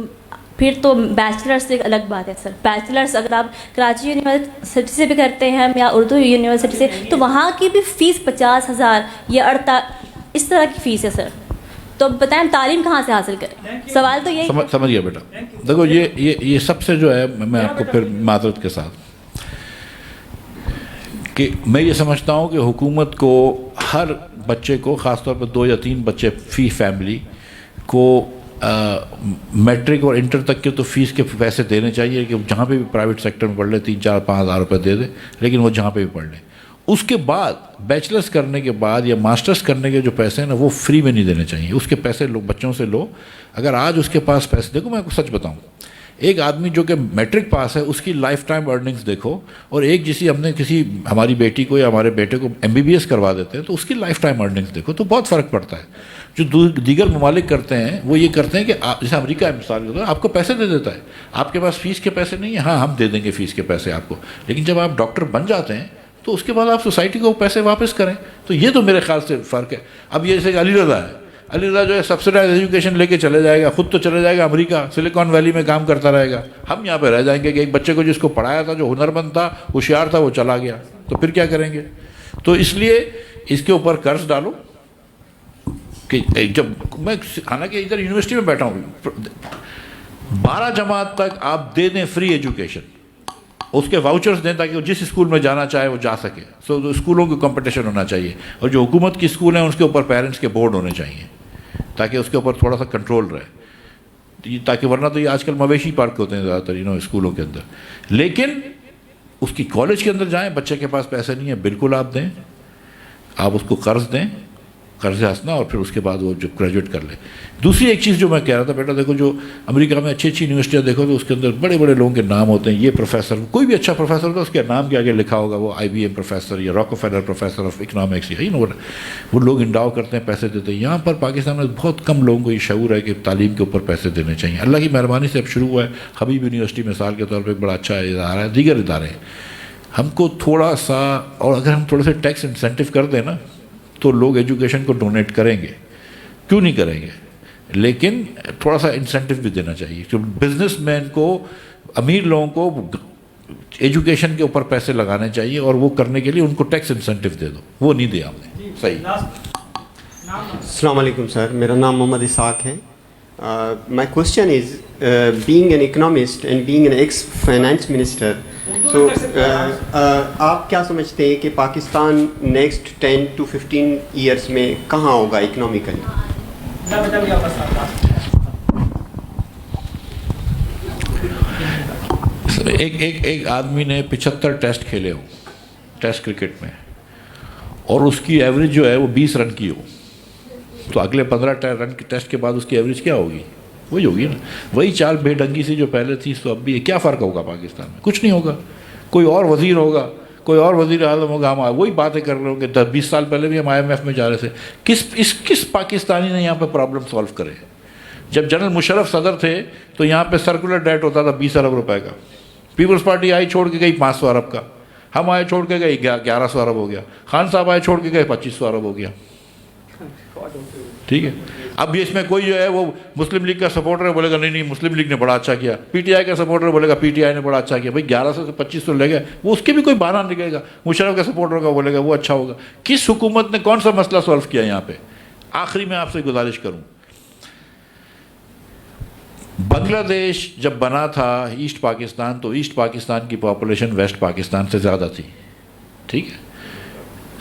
پھر تو بیچلرس ایک الگ بات ہے سر. بیچلرس اگر آپ کراچی یونیورسٹی سے بھی کرتے ہیں یا اردو یونیورسٹی سے تو وہاں کی بھی فیس 50,000 یا اس طرح کی فیس ہے سر. تو بتائیں تعلیم کہاں سے حاصل کریں؟ سوال تو یہی سمجھ گیا بیٹا. دیکھو یہ سب سے جو ہے میں آپ کو پھر معذرت کے ساتھ کہ میں یہ سمجھتا ہوں کہ حکومت کو ہر بچے کو, خاص طور پر 2 یا 3 بچے فی فیملی کو میٹرک اور انٹر تک کے تو فیس کے پیسے دینے چاہیے کہ جہاں پہ بھی پرائیویٹ سیکٹر میں پڑھ لے 3-4-5 ہزار روپے دے دے, لیکن وہ جہاں پہ بھی پڑھ لیں. اس کے بعد بیچلرس کرنے کے بعد یا ماسٹرس کرنے کے جو پیسے ہیں نا وہ فری میں نہیں دینے چاہیے. اس کے پیسے لو, بچوں سے لو. اگر آج اس کے پاس پیسے, دیکھو میں آپ کو سچ بتاؤں, ایک آدمی جو کہ میٹرک پاس ہے اس کی لائف ٹائم ارننگز دیکھو, اور ایک جیسی ہم نے کسی ہماری بیٹی کو یا ہمارے بیٹے کو MBBS کروا دیتے ہیں تو اس کی لائف ٹائم ارننگز دیکھو, تو بہت فرق پڑتا ہے. جو دیگر ممالک کرتے ہیں وہ یہ کرتے ہیں کہ جیسے امریکہ مثال کے طور آپ کو پیسے دے دیتا ہے, آپ کے پاس فیس کے پیسے نہیں ہیں, ہاں ہم دے دیں گے فیس کے پیسے آپ کو, لیکن جب آپ ڈاکٹر بن جاتے ہیں تو اس کے بعد آپ سوسائٹی کو پیسے واپس کریں. تو یہ تو میرے خیال سے فرق ہے. اب یہ جیسے علی رضا ہے, علی رضا جو ہے سبسڈائز ایجوکیشن لے کے چلے جائے گا, خود تو چلے جائے گا امریکہ, سلیکان ویلی میں کام کرتا رہے گا. ہم یہاں پہ رہ جائیں گے کہ ایک بچے کو جس کو پڑھایا تھا, جو ہنرمند تھا, ہوشیار تھا, وہ چلا گیا, تو پھر کیا کریں گے؟ تو اس لیے اس کے اوپر قرض ڈالو کہ جب میں حالانکہ ادھر یونیورسٹی میں بیٹھا ہوں 12 جماعت تک آپ دے دیں فری ایجوکیشن, اس کے واؤچرز دیں تاکہ وہ جس اسکول میں جانا چاہے وہ جا سکے. سو اسکولوں کی کمپٹیشن ہونا چاہیے, اور جو حکومت کی اسکول ہیں اس کے اوپر پیرنٹس کے بورڈ ہونے چاہیے تاکہ اس کے اوپر تھوڑا سا کنٹرول رہے, تاکہ ورنہ تو یہ آج کل مویشی پارک ہوتے ہیں زیادہ تر اسکولوں کے اندر. لیکن اس کی کالج کے اندر جائیں, بچے کے پاس پیسے نہیں ہیں, بالکل آپ دیں, آپ اس کو قرض دیں, قرض حسنا, اور پھر اس کے بعد وہ جو گریجویٹ کر لے. دوسری ایک چیز جو میں کہہ رہا تھا بیٹا, دیکھو جو امریکہ میں اچھی یونیورسٹیاں دیکھو تو اس کے اندر بڑے بڑے لوگوں کے نام ہوتے ہیں. یہ پروفیسر, کوئی بھی اچھا پروفیسر ہوتا ہے اس کے نام کے آگے لکھا ہوگا وہ IBM پروفیسر یا راکفیلر پروفیسر آف اکنامکس, وہ لوگ انڈاؤ کرتے ہیں, پیسے دیتے ہیں. یہاں پر پاکستان میں بہت کم لوگوں کو یہ شعور ہے کہ تعلیم کے اوپر پیسے دینے چاہیے. اللہ کی مہربانی سے اب شروع ہوا ہے. حبیب یونیورسٹی مثال کے طور پہ ایک بڑا اچھا ادارہ ہے, دیگر ادارے ہیں. ہم کو تھوڑا سا, اور اگر ہم تھوڑے سے ٹیکس انسینٹیو کر دیں نا تو لوگ ایجوکیشن کو ڈونیٹ کریں گے, کیوں نہیں کریں گے, لیکن تھوڑا سا انسینٹیو بھی دینا چاہیے. کہ بزنس مین کو, امیر لوگوں کو ایجوکیشن کے اوپر پیسے لگانے چاہیے, اور وہ کرنے کے لیے ان کو ٹیکس انسینٹیو دے دو, وہ نہیں دیا ہم نے. صحیح. السلام علیکم سر, میرا نام محمد اسحاق ہے. My question is, being an economist and being an ex-finance minister, so آپ کیا سمجھتے ہیں کہ پاکستان نیکسٹ 10 to 15 ایئرس میں کہاں ہوگا اکنامیکلی؟ ایک آدمی نے 75 ٹیسٹ کھیلے ہوں ٹیسٹ کرکٹ میں, اور اس کی ایوریج جو ہے وہ 20 رن کی ہو, تو اگلے 15 رن کے ٹیسٹ کے بعد اس کی ایوریج کیا ہوگی؟ وہی ہوگی نا, وہی چال بے ڈنگی سی جو پہلے تھی تو اب بھی ہے. کیا فرق ہوگا پاکستان میں؟ کچھ نہیں ہوگا. کوئی اور وزیر ہوگا, کوئی اور وزیر اعظم ہوگا, ہم وہی باتیں کر رہے ہوں گے. 10-20 سال پہلے بھی ہم IMF میں جا رہے تھے. کس پاکستانی نے یہاں پہ پرابلم سالو کرے؟ جب جنرل مشرف صدر تھے تو یہاں پہ سرکولر ڈیٹ ہوتا تھا 20 ارب روپے کا. پیپلز پارٹی آئی چھوڑ کے گئی 500 ارب کا, ہم آئے چھوڑ کے گئی 1100 ارب ہو گیا, خان صاحب آئے چھوڑ کے گئے 2500 ارب ہو گیا. ٹھیک ہے. اب اس میں کوئی جو ہے وہ مسلم لیگ کا سپورٹر ہے, بولے گا نہیں مسلم لیگ نے بڑا اچھا کیا. PTI کا سپورٹر بولے گا PTI نے بڑا اچھا کیا. بھائی 1100 سے 2500 لے گئے, وہ اس کے بھی کوئی بہانہ نکلے گا. مشرف کا سپورٹر کا بولے گا وہ اچھا ہوگا. کس حکومت نے کون سا مسئلہ سالو کیا یہاں پہ؟ آخری میں آپ سے گزارش کروں, بنگلہ دیش جب بنا تھا ایسٹ پاکستان, تو ایسٹ پاکستان کی پاپولیشن ویسٹ پاکستان سے زیادہ تھی. ٹھیک ہے.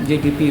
GDP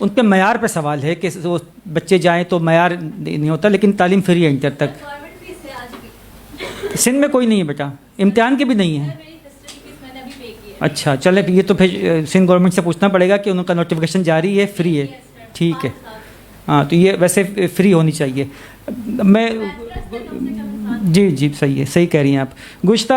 ان کے معیار پہ سوال ہے کہ وہ بچے جائیں تو معیار نہیں ہوتا، لیکن تعلیم فری ہے انٹر تک. سندھ میں کوئی نہیں ہے بیٹا، امتحان کے بھی نہیں ہے. اچھا چلے، یہ تو پھر سندھ گورنمنٹ سے پوچھنا پڑے گا کہ ان کا نوٹیفیکیشن جاری ہے فری ہے. ٹھیک ہے، ہاں تو یہ ویسے فری ہونی چاہیے. میں جی صحیح ہے، صحیح کہہ رہی ہیں آپ. گزشتہ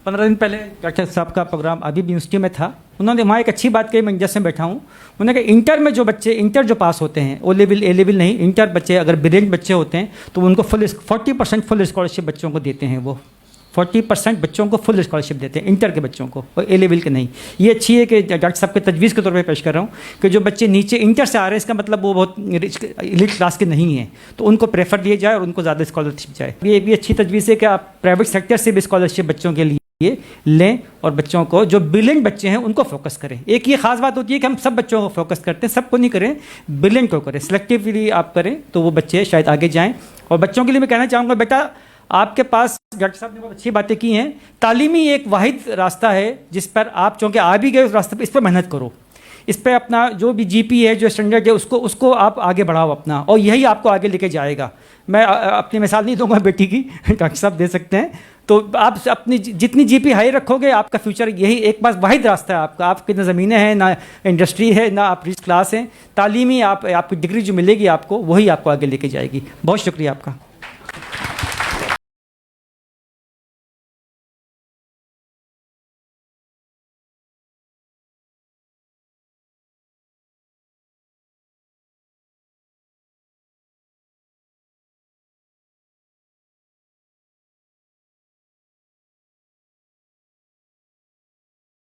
15 دن پہلے ڈاکٹر صاحب کا پروگرام ابھی بھی یونیورسٹی میں تھا. انہوں نے وہاں ایک اچھی بات کہی، میں انڈیا سے بیٹھا ہوں. انہوں نے کہا انٹر میں جو بچے انٹر جو پاس ہوتے ہیں، او لیول اے لیول نہیں، انٹر بچے اگر بریلینٹ بچے ہوتے ہیں تو ان کو 40% فل اسکالرشپ بچوں کو دیتے ہیں. وہ 40% بچوں کو فل اسکالرشپ دیتے ہیں انٹر کے بچوں کو، اور اے لیول کے نہیں. یہ اچھی ہے کہ ڈاکٹر صاحب کے تجویز کے طور پہ پیش کر رہا ہوں کہ جو بچے نیچے انٹر سے آ رہے ہیں، اس کا مطلب وہ بہت ایلیٹ کلاس کے نہیں ہیں، تو ان کو پریفر دیے جائے اور ان کو زیادہ اسکالرشپ جائے. یہ بھی اچھی تجویز ہے کہ آپ پرائیویٹ سیکٹر سے بھی اسکالرشپ بچوں کے لیے لیں اور بچوں کو جو بریلینٹ بچے ہیں ان کو فوکس کریں. ایک یہ خاص بات ہوتی ہے کہ ہم سب بچوں کو فوکس کرتے ہیں، سب کو نہیں کریں، بریلینٹ کو کریں، سلیکٹیولی آپ کریں تو وہ بچے شاید آگے جائیں. اور بچوں کے لیے میں کہنا چاہوں گا، بیٹا آپ کے پاس ڈاکٹر صاحب نے بہت اچھی باتیں کی ہیں. تعلیمی ایک واحد راستہ ہے جس پر آپ چونکہ آ بھی گئے اس راستے پہ، اس پہ محنت کرو، اس پہ اپنا جو بھی جی پی ہے، جو اسٹینڈرڈ ہے، اس کو آپ آگے بڑھاؤ اپنا، اور یہی آپ کو آگے لے کے جائے گا. میں اپنی مثال نہیں دوں گا بیٹی کی، ڈاکٹر صاحب دے سکتے ہیں. تو آپ اپنی جتنی جی پی ہائی رکھو گے، آپ کا فیوچر یہی ایک بس واحد راستہ ہے آپ کا. آپ کی نہ زمینیں ہیں، نہ انڈسٹری ہے، نہ آپ ریچ کلاس ہیں. تعلیمی آپ کی ڈگری جو ملے گی آپ کو، وہی آپ کو آگے لے کے جائے گی. بہت شکریہ آپ کا.